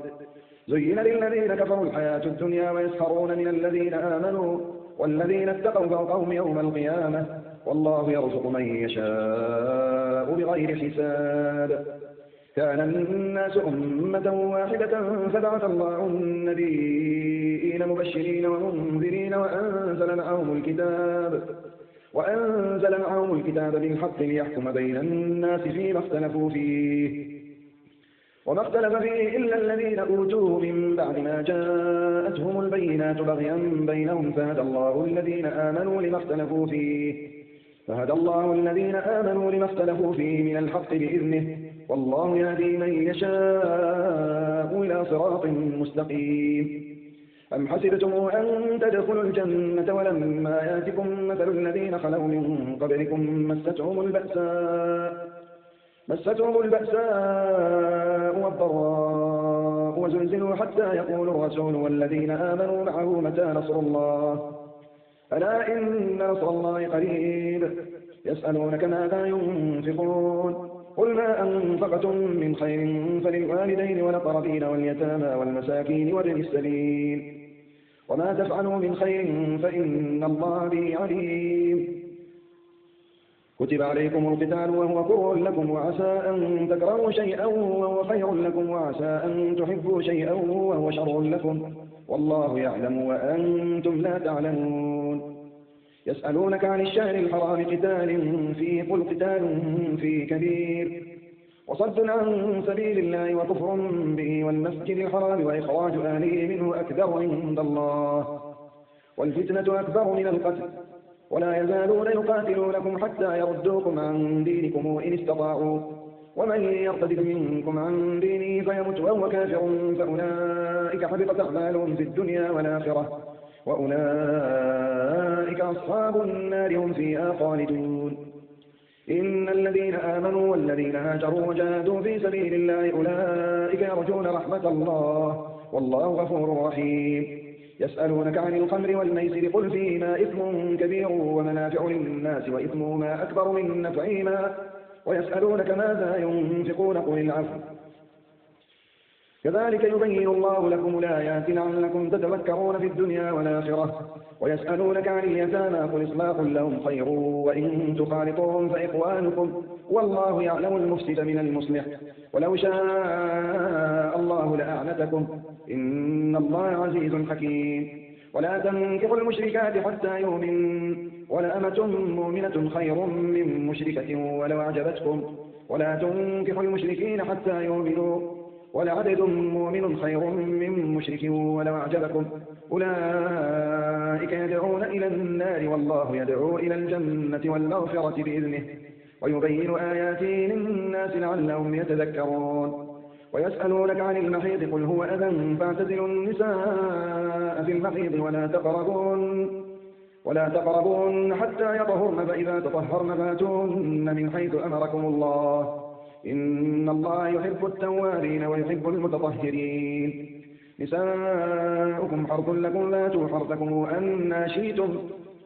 زين للذين كفروا الحياة الدنيا ويسخرون من الذين آمنوا والذين اتقوا فوقهم يوم القيامة والله يرزق من يشاء بغير حساب. كان الناس أمة واحدة فبعث الله النبيين مبشرين ومنذرين وأنزل معهم الكتاب بالحق ليحكم بين الناس فيما اختلفوا فيه وما اختلف فيه إلا الذين أوتوه من بعد ما جاءتهم البينات بغيا بينهم فهدى الله الذين آمنوا لما اختلفوا فيه من الحق بإذنه والله يهدي من يشاء إلى صراط مستقيم. أم حسبتم أن تدخلوا الجنة ولما يأتكم مثل الذين خلوا من قبلكم مستهم البأساء والضراء وزلزلوا حتى يقول الرسول والذين آمنوا معه متى نصر الله ألا إن نصر الله قريب. يسألونك ماذا ينفقون قل ما أنفقتم من خير فللوالدين والأقربين واليتامى والمساكين وابن السبيل وما تفعلوا من خير فإن الله به عليم. كتب عليكم القتال وهو كره لكم وعسى أن تكرهوا شيئا وهو خير لكم وعسى أن تحبوا شيئا وهو شر لكم والله يعلم وأنتم لا تعلمون. يسألونك عن الشهر الحرام قتال فيه قل قتال فيه كبير وصد عن سبيل الله وكفر به والمسجد الحرام وإخراج أهله منه أكبر عند الله والفتنة أكبر من القتل ولا يزالون يقاتلونكم حتى يردوكم عن دينكم إن استطاعوا ومن يرتد منكم عن دينه فيمت وهو كافر فأولئك حبطت أعمالهم في الدنيا والآخرة وأولئك أصحاب النار هم فيها خالدون. إن الذين آمنوا والذين هاجروا وجاهدوا في سبيل الله أولئك يرجون رحمة الله والله غفور رحيم. يسألونك عن الخمر والميسر قل فيهما إثم كبير ومنافع للناس وإثمهما أكبر من نفعهما ويسألونك ماذا ينفقون قل العفو كذلك يبين الله لكم الآيات لعلكم تتذكرون في الدنيا والآخرة. ويسألونك عن اليتامى قل إصلاح لهم خير وإن تخالطوهم فإخوانكم والله يعلم المفسد من المصلح ولو شاء الله لأعنتكم إن الله عزيز حكيم. ولا تنكحوا المشركات حتى يؤمن ولأمة مؤمنة خير من مشركة ولو أعجبتكم ولا تنكحوا المشركين حتى يؤمنوا ولعبد مؤمن خير من مشرك ولو أعجبكم أولئك يدعون إلى النار والله يدعو إلى الجنة والمغفرة بإذنه ويبين آياته للناس لعلهم يتذكرون. ويسألونك عن المحيض قل هو أذى فاعتزلوا النساء في المحيض ولا تقربون حتى يطهرن فإذا تطهرن فاتوهن من حيث أمركم الله إن الله يحب التوابين ويحب المتطهرين. نساؤكم حرث لكم فاتوا حرثكم أنى شئتم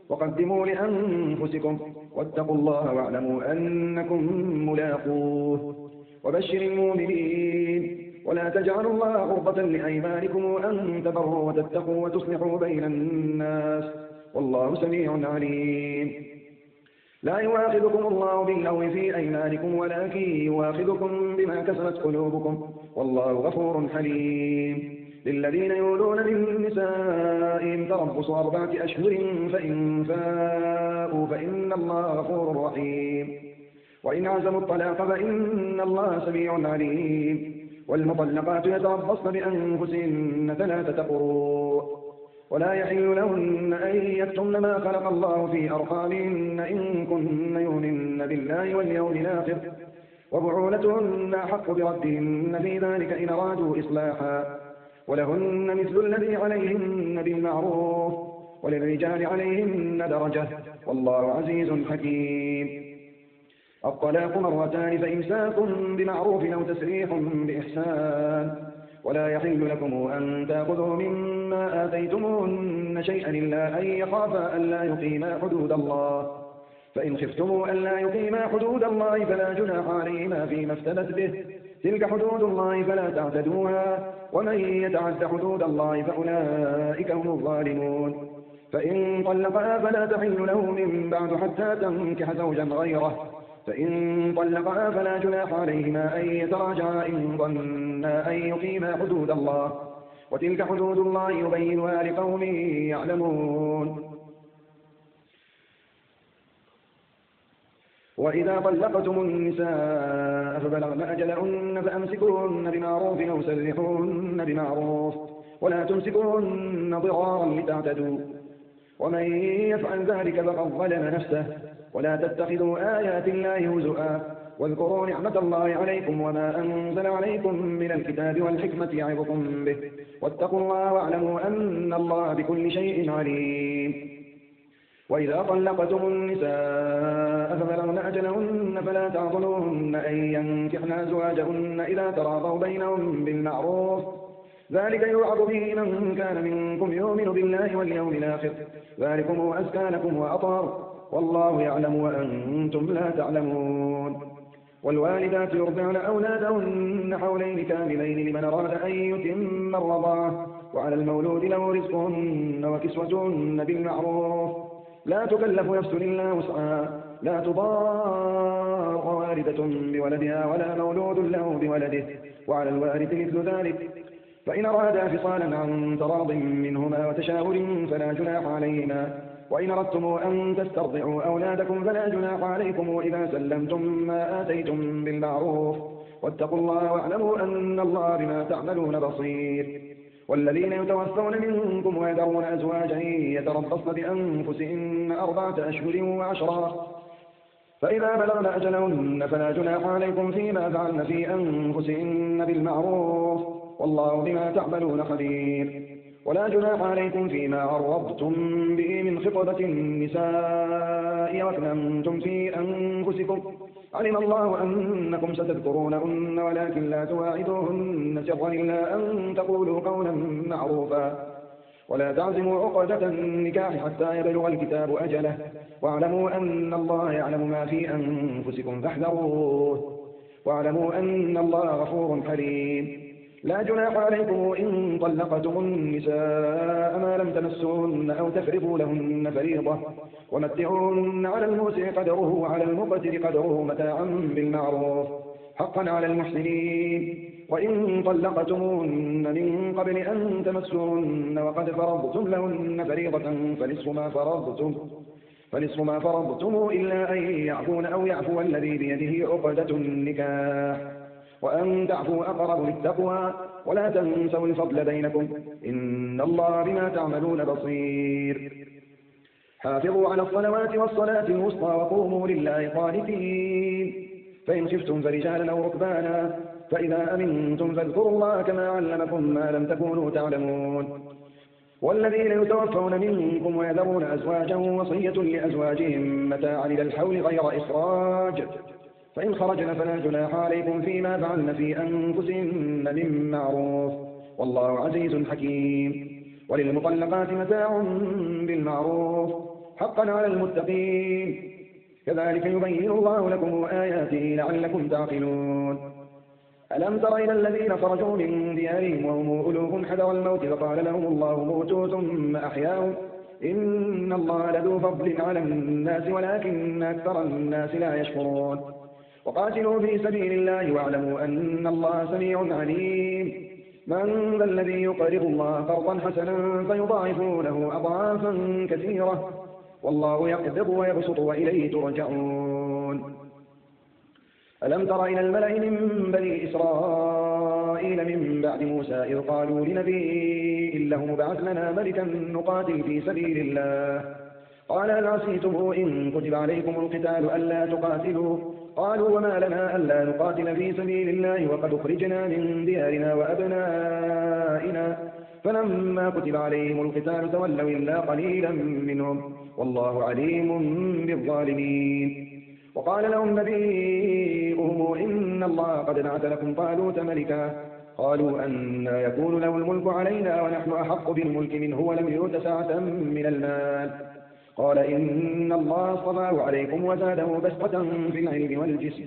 وقدموا لأنفسكم واتقوا الله واعلموا أنكم ملاقوه وبشر المؤمنين ولا تجعلوا الله قربة لأيمانكم أن تبروا وتتقوا وتصلحوا بين الناس والله سميع عليم لا يؤاخذكم الله باللغو في أيمانكم ولكن يؤاخذكم بما كسبت قلوبكم والله غفور حليم للذين يولون من نسائهم تربص 4 أشهر فإن فاءوا فإن الله غفور رحيم وإن عزموا الطلاق فإن الله سميع عليم والمطلقات يتربصن بأنفسهن 3 قروء ولا يحل لهن أن يكتمن ما خلق الله في أرحامهن إن كن يؤمن بالله واليوم الآخر وبعولتهن أحق بردهن في ذلك إن أرادوا إصلاحا ولهن مثل الذي عليهن بالمعروف وللرجال عليهن درجة والله عزيز حكيم الطلاق 2 فإمساك بمعروف أو تسريح بإحسان ولا يحل لكم أن تأخذوا مما آتيتموهن شيئا إلا أن يخافا ألا يقيما حدود الله فإن خفتموا ألا يقيما حدود الله فلا جناح عليهما فيما افتدت به تلك حدود الله فلا تعتدوها ومن يتعد حدود الله فأولئك هم الظالمون فإن طلقها فلا تحل له من بعد حتى تنكح زوجا غيره فإن طلقها فلا جناح عليهما أن يتراجعا إن ظنا أن يقيما حدود الله وتلك حدود الله يبينها لقوم يعلمون وإذا طلقتم النساء فبلغن أجلهن فأمسكوهن بمعروف أو سرحوهن بمعروف ولا تمسكوهن ضرارا لتعتدوا ومن يفعل ذلك فقد ظلم نفسه ولا تتخذوا آيات الله هزؤا واذكروا نعمة الله عليكم وما أنزل عليكم من الكتاب والحكمة يعظكم به واتقوا الله واعلموا أن الله بكل شيء عليم وإذا طلقتم النساء فبلغن أجلهن فلا تعضلوهن أن ينكحن أزواجهن إذا تراضوا بينهم بالمعروف ذلك يوعظ به من كان منكم يؤمن بالله واليوم الآخر ذلكم أزكى لكم وأطهر والله يعلم وأنتم لا تعلمون والوالدات يرضعن أولادهن حولين كاملين لمن أراد أن يتم الرضاعة وعلى المولود له رزقهن وكسوتهن بالمعروف لا تكلف نفس إلا وسعها لا تضار والدة بولدها ولا مولود له بولده وعلى الوارث مثل ذلك فإن أرادا فصالا عن تراض منهما وتشاور فلا جناح عليهما وإن أردتم أن تسترضعوا أولادكم فلا جناح عليكم إذا سلمتم ما آتيتم بالمعروف واتقوا الله واعلموا أن الله بما تعملون بصير والذين يتوفون منكم ويذرون أزواجا يتربصن بأنفسهن 4 أشهر و10 فإذا بلغن أجلهن فلا جناح عليكم فيما فعلن في أنفسهن بالمعروف والله بما تعملون خبير ولا جناح عليكم فيما عرضتم به من خطبة النساء وأكننتم في أنفسكم علم الله أنكم ستذكرونهن ولكن لا تواعدوهن سرا إلا أن تقولوا قولا معروفا ولا تعزموا عقدة النكاح حتى يبلغ الكتاب أجله واعلموا أن الله يعلم ما في أنفسكم فاحذروه واعلموا أن الله غفور حليم لا جناح عليكم إن طلقتم النساء ما لم تمسوهن أو تفرضوا لهن فريضة ومتعوهن على الموسع قدره وعلى المقتر قدره متاعا بالمعروف حقا على المحسنين وإن طلقتموهن من قبل أن تمسوهن وقد فرضتم لهن فريضة فنصف ما فرضتم إلا أن يعفون أو يعفو الذي بيده عقدة النكاح وأن تعفوا أقرب للتقوى ولا تنسوا الفضل بينكم إن الله بما تعملون بصير حافظوا على الصلوات والصلاة الوسطى وقوموا لله قانتين فإن خفتم فرجالا أو ركبانا فإذا أمنتم فاذكروا الله كما علمكم ما لم تكونوا تعلمون والذين يتوفون منكم ويذرون أزواجا وصية لأزواجهم متاعا إلى الحول غير إخراج فإن خرجن فلا جناح عليكم فيما فعلن في أنفسهن من معروف والله عزيز حكيم. وللمطلقات متاع بالمعروف حقا على المتقين كذلك يبين الله لكم آياته لعلكم تعقلون. ألم تر إلى الذين خرجوا من ديارهم وهم ألوف حذر الموت فقال لهم الله موتوا ثم أحياهم إن الله لذو فضل على الناس ولكن أكثر الناس لا يشكرون. وقاتلوا في سبيل الله واعلموا أن الله سميع عليم. من ذا الذي يقرض الله قرضا حسنا فيضاعفه له أضعافا كثيرة والله يقبض ويبسط وإليه ترجعون. ألم تر إلى الملأ من بني إسرائيل من بعد موسى إذ قالوا لنبي له ابعث لنا ملكا نقاتل في سبيل الله قال هل عسيتم إن كتب عليكم القتال ألا تقاتلوا قالوا وما لنا ألا نقاتل في سبيل الله وقد أخرجنا من ديارنا وأبنائنا فلما كتب عليهم القتال تولوا إلا قليلا منهم والله عليم بالظالمين. وقال لهم نبيهم إن الله قد بعث لكم طالوت ملكا قالوا أنى يكون له الملك علينا ونحن أحق بالملك منه ولم يؤت سعة من المال قال إن الله اصطفاه عليكم وزاده بسطة في العلم والجسم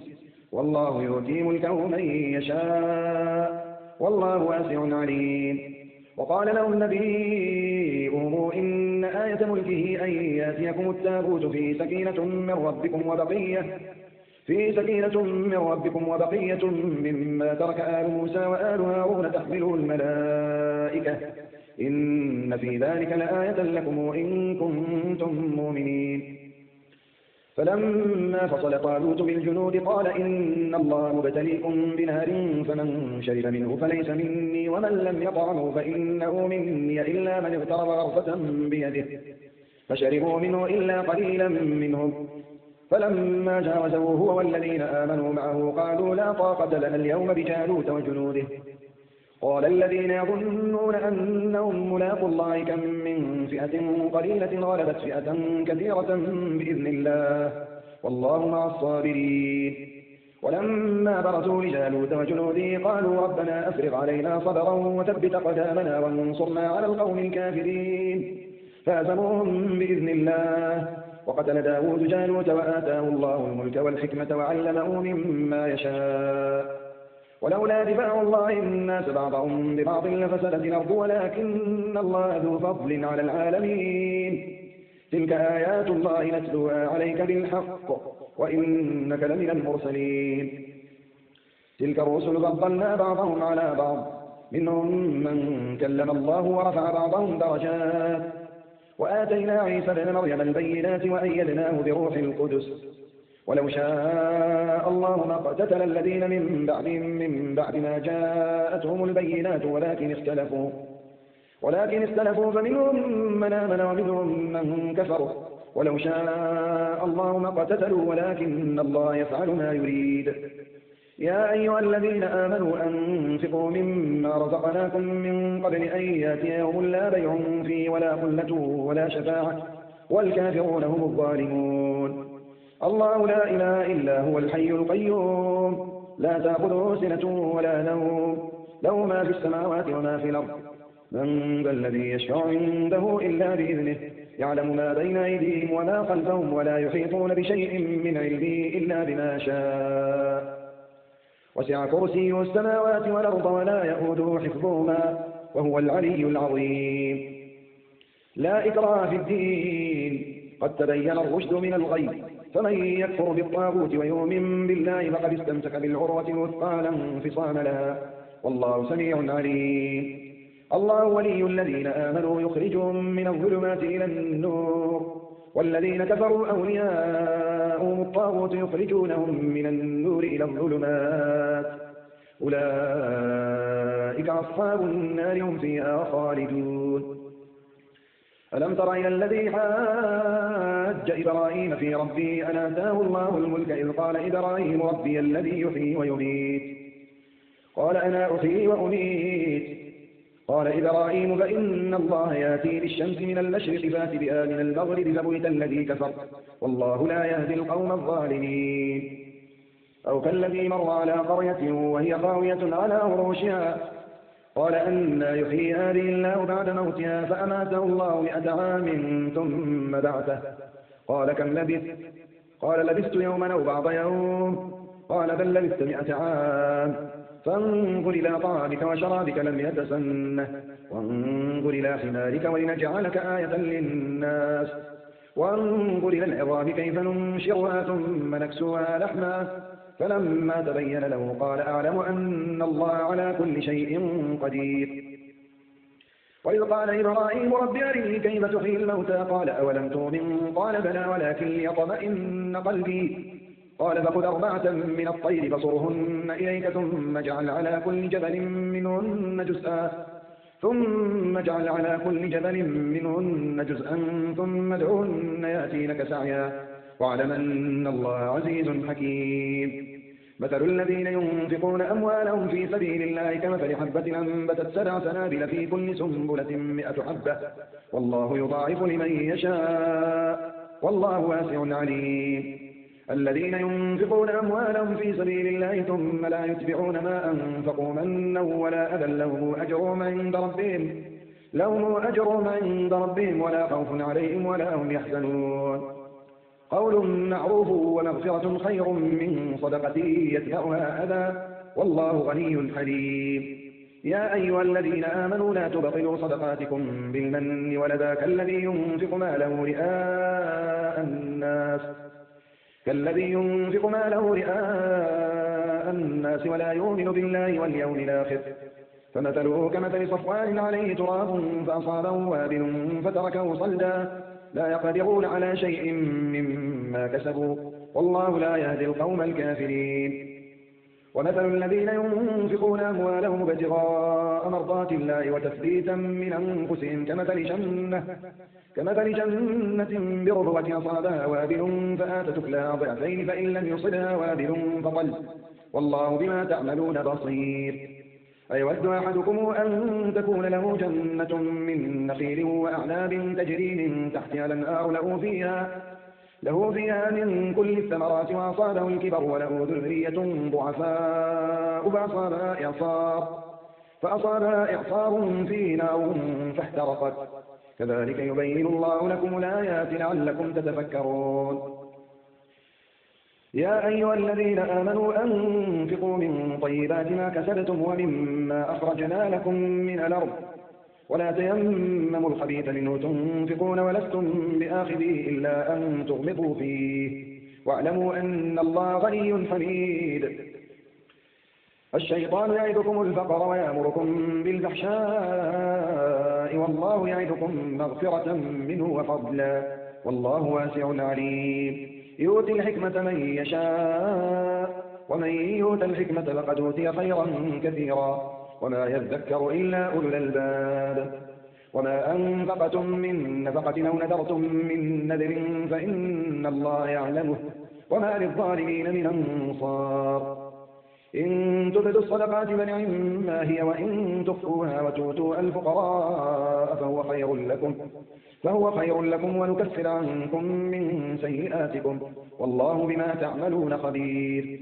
والله يؤتي ملكه من يشاء والله واسع عليم. وقال لهم نبيهم إن آية ملكه أن يأتيكم التابوت في سكينة من ربكم وبقية مما ترك آل موسى وآل هارون تحمله الملائكة إن في ذلك لآية لكم إن كنتم مؤمنين. فلما فصل طالوت بالجنود قال إن الله مبتليكم بنهر فمن شرب منه فليس مني ومن لم يطعمه فإنه مني إلا من اغترف غرفة بيده فشربوا منه إلا قليلا منهم فلما جاوزه هو والذين آمنوا معه قالوا لا طاقة لنا اليوم بجالوت وجنوده قال الذين يظنون أنهم ملاقوا الله كم من فئة قليلة غلبت فئة كثيرة بإذن الله والله مع الصابرين. ولما برزوا لجالوت وجنوده قالوا ربنا أفرغ علينا صبرا وثبت قدامنا وانصرنا على القوم الكافرين فهزموهم بإذن الله. وقتل داود جالوت وآتاه الله الملك والحكمة وعلمه مما يشاء ولولا دفاع الله الناس بعضهم ببعض لفسدت الأرض ولكن الله ذو فضل على العالمين. تلك آيات الله نتلوها عليك بالحق وإنك لمن المرسلين. تلك الرسل فضلنا بعضهم على بعض منهم من كلم الله ورفع بعضهم درجات وآتينا عيسى ابن مريم البينات وأيدناه بروح القدس ولو شاء الله ما اقتتل الذين من بعد ما جاءتهم البينات ولكن اختلفوا فمنهم من آمن ومنهم من كفر ولو شاء الله ما اقتتلوا ولكن الله يفعل ما يريد. يا أيها الذين آمنوا أنفقوا مما رزقناكم من قبل أن يأتي يوم لا بيع فيه ولا خلة ولا شفاعة والكافرون هم الظالمون. الله لا إله إلا هو الحي القيوم لا تأخذه سنة ولا نوم له ما في السماوات وما في الأرض من ذا الذي يشفع عنده إلا بإذنه يعلم ما بين أيديهم وما خلفهم ولا يحيطون بشيء من علمه إلا بما شاء وسع كرسيه السماوات والأرض ولا يؤوده حفظهما وهو العلي العظيم. لا إكراه في الدين قد تبين الرشد من الغي فمن يكفر بالطاغوت ويؤمن بالله فقد استمسك بالعروة الوثقى لا انفصام لها والله سميع عليم. الله ولي الذين آمنوا يخرجهم من الظلمات إلى النور والذين كفروا أولياءهم الطاغوت يخرجونهم من النور إلى الظلمات أولئك أصحاب النار هم فيها خالدون. ألم تر إلى الذي حاج إبراهيم في ربه أن آتاه الله الملك إذ قال إبراهيم ربي الذي يحيي ويميت قال أنا أحيي وأميت قال إبراهيم فإن الله يأتي بالشمس من المشرق فات بها من المغرب فبهت الذي كفر والله لا يهدي القوم الظالمين. أو كالذي مر على قرية وهي خاوية على عروشها قال أنى يحيي هذه الله بعد موتها فأماته الله 100 عام ثم بعثه قال كم لبثت قال لبثت يوما أو بعض يوم قال بل لبثت 100 عام فانظر إلى طعامك وشرابك لم يتسنه وانظر إلى حمارك ولنجعلك آية للناس وانظر إلى العظام كيف ننشرها ثم نكسوها لحما فلما تبين له قال أعلم أن الله على كل شيء قدير وإذ قال إبراهيم رب أرني كيف تحيي الموتى قال أولم تؤمن قال بلى ولكن ليطمئن قلبي قال فخذ 4 من الطير فصرهن إليك ثم اجعل على كل جبل منهن جزءا ثم ادعهن يأتينك سعيا واعلم أن الله عزيز حكيم مثل الذين ينفقون أموالهم في سبيل الله كمثل حبة أنبتت 7 سنابل في كل سنبلة 100 حبة والله يضاعف لمن يشاء والله واسع عليم الذين ينفقون أموالهم في سبيل الله ثم لا يتبعون ما أنفقوا منا ولا أذى لهم أجرهم عند ربهم ولا خوف عليهم ولا هم يحزنون قول معروف ومغفرة خير من صدقة يتبعها أذى والله غني حليم يا أيها الذين آمنوا لا تبطلوا صدقاتكم بالمن والأذى كالذي ينفق ماله رئاء الناس ولا يؤمن بالله واليوم الآخر فمثله كمثل صفوان عليه تراب فأصابه وابل فتركه صلدا لا يقدرون على شيء مما كسبوا والله لا يهدي القوم الكافرين ومثل الذين ينفقون أموالهم ابتغاء مرضات الله وتثبيتا من أنفسهم كمثل جنة بربوة أصابها وابل فآتت أكلها ضعفين فإن لم يصبها وابل فطل والله بما تعملون بصير أيود أحدكم أن تكون له جنة من نخيل وأعناب تجري من تحتها الأنهار له فيها من كل الثمرات وأصابه الكبر وله ذرية ضعفاء فأصابها إعصار في نار فاحترقت كذلك يبين الله لكم الآيات لعلكم تتفكرون يا أيها الذين آمنوا أنفقوا من طيبات ما كسبتم ومما أخرجنا لكم من الأرض ولا تيمموا الخبيث منه تنفقون ولستم بآخذيه إلا أن تغمضوا فيه واعلموا أن الله غني حميد الشيطان يعدكم الفقر ويأمركم بالفحشاء والله يعدكم مغفرة منه وفضلا والله واسع عليم يؤتي الحكمة من يشاء ومن يؤت الحكمة فقد أوتي خيرا كثيرا وما يذكر إلا أولو الألباب وما أنفقتم من نفقة أو نذرتم من نذر فإن الله يعلمه وما للظالمين من أنصار إن تبدوا الصدقات فنعما هي وإن تخفوها وتؤتوا الفقراء فهو خير لكم ونكفر عنكم من سيئاتكم والله بما تعملون خبير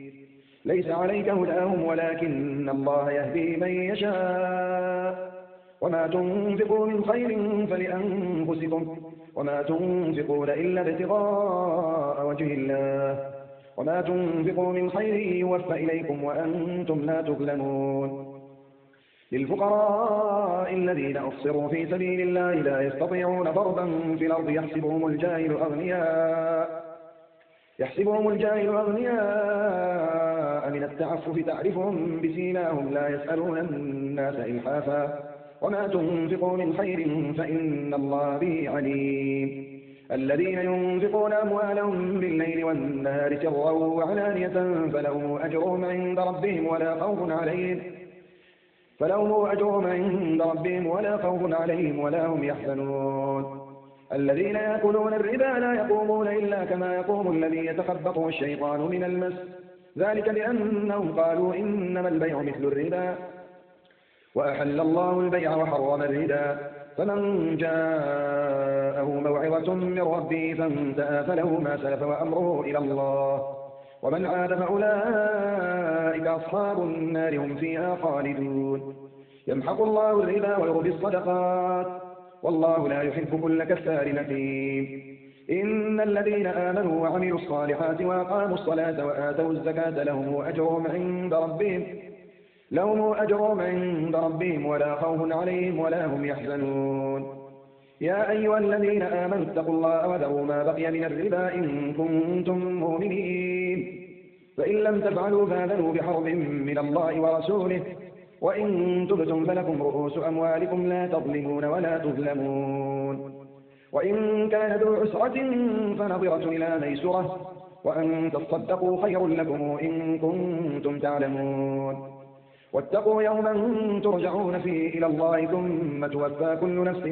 ليس عليك هداهم ولكن الله يهدي من يشاء وما تنفقوا من خير فلأنفسكم وما تنفقون إلا ابتغاء وجه الله وما تنفقوا من خير يوفى إليكم وأنتم لا تظلمون للفقراء الذين أحصروا في سبيل الله لا يستطيعون ضربا في الأرض يحسبهم الجاهل أغنياء من التعفف تعرفهم بسيماهم لا يسألون الناس إلحافا وما تنفقوا من خير فإن الله به عليم الذين ينفقون أموالهم بالليل والنهار سرا وعلانية فلهم أجرهم عند ربهم ولا خوف عليهم ولا هم يحزنون الذين يأكلون الربا لا يقومون إلا كما يقوم الذي يتخبطه الشيطان من المس ذلك بأنهم قالوا إنما البيع مثل الربا وأحل الله البيع وحرم الربا فمن جاءه موعظة من ربه فانتهى فله ما سلف وأمره إلى الله ومن عاد فأولئك أصحاب النار هم فيها خالدون يمحق الله الربا ويربي الصدقات والله لا يحب كل كفار أثيم. إن الذين آمنوا وعملوا الصالحات وأقاموا الصلاة وآتوا الزكاة لهم أجرهم عند ربهم ولا خوف عليهم ولا هم يحزنون. يا أيها الذين آمنوا اتقوا الله وذروا ما بقي من الربا إن كنتم مؤمنين فإن لم تفعلوا فآذنوا بحرب من الله ورسوله وإن تبتم فلكم رؤوس أموالكم لا تظلمون ولا تظلمون. وإن كان ذو عسرة فنظرة إلى ميسرة وأن تصدقوا خير لكم إن كنتم تعلمون. واتقوا يوما ترجعون فيه إلى الله ثم توفى كل نفس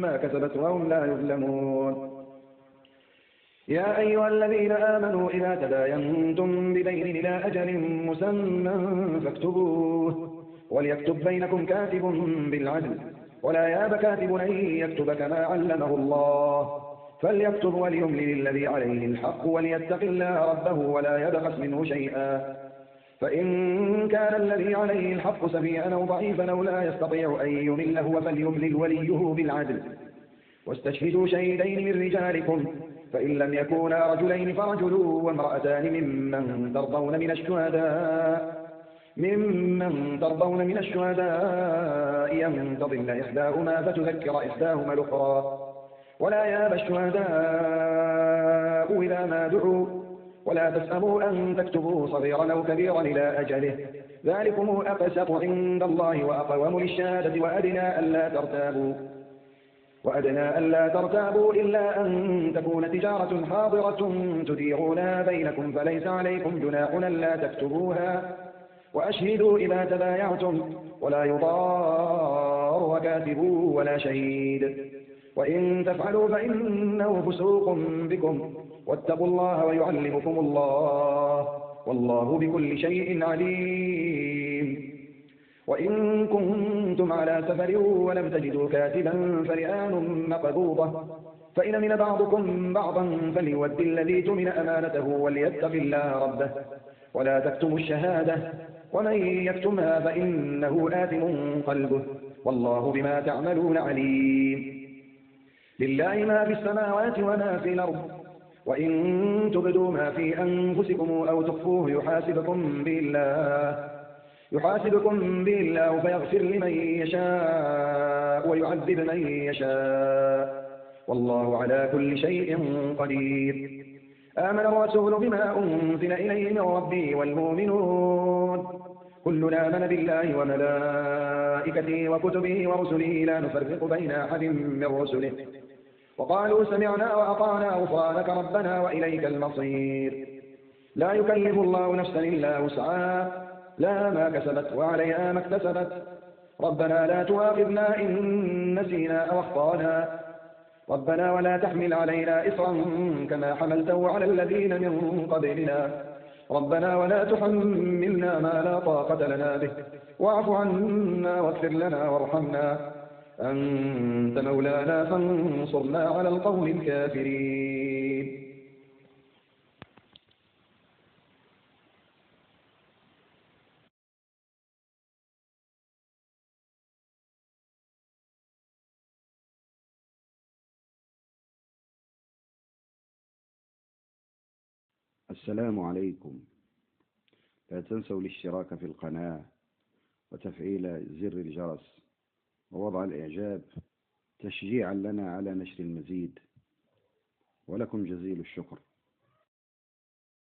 ما كسبت وهم لا يظلمون. يا أيها الذين آمنوا إذا تداينتم بدين إلى أجل مسمى فاكتبوه وليكتب بينكم كاتب بالعدل ولا ياب كاتب أن يكتب كما علمه الله فليكتب وليملل الذي عليه الحق وليتق الله ربه ولا يبخس منه شيئا. فإن كان الذي عليه الحق سفيئا أو ضعيفا أو لا يستطيع أن يمل هو فليملل وليه بالعدل واستشهدوا شهيدين من رجالكم فإن لم يكونا رجلين فرجل وامرأتان ممن ترضون من الشهداء أن تضل إحداهما فتذكر إحداهما الأخرى ولا يأبى الشهداء إذا ما دعوا ولا تسأموا أن تكتبوا صغيرا أو كبيرا إلى أجله ذلكم أقسط عند الله وأقوم للشهادة وأدنى ألا ترتابوا إلا أن تكون تجارة حاضرة تديرونها بينكم فليس عليكم جناح ألا تكتبوها وأشهدوا إذا تبايعتم ولا يضار كاتب ولا شهيد وإن تفعلوا فإنه فسوق بكم واتقوا الله ويعلمكم الله والله بكل شيء عليم. وإن كنتم على سفر ولم تجدوا كاتبا فرهان مقبوضة فإن أمن بعضكم بعضا فليؤد الذي اؤتمن أمانته وليتق الله ربه ولا تكتموا الشهادة ومن يكتمها فإنه آثم قلبه والله بما تعملون عليم. لله ما في السماوات وما في الأرض وإن تبدوا ما في أنفسكم أو تخفوه يحاسبكم به الله فيغفر لمن يشاء ويعذب من يشاء والله على كل شيء قدير. آمن الرسول بما أنزل إليه من ربه والمؤمنون كلنا آمن بالله وملائكته وكتبه ورسله لا نفرق بين أحد من رسله وقالوا سمعنا وأطعنا غفرانك ربنا وإليك المصير. لا يكلف الله نفسا إلا وسعها لها ما كسبت وعليها ما اكتسبت ربنا لا تؤاخذنا إن نسينا أو أخطأنا ربنا ولا تحمل علينا إصرا كما حملته على الذين من قبلنا ربنا ولا تحملنا ما لا طاقة لنا به واعف عنا واغفر لنا وارحمنا أنت مولانا فانصرنا على القوم الكافرين. السلام عليكم. لا تنسوا الاشتراك في القناة وتفعيل زر الجرس ووضع الإعجاب تشجيعا لنا على نشر المزيد ولكم جزيل الشكر.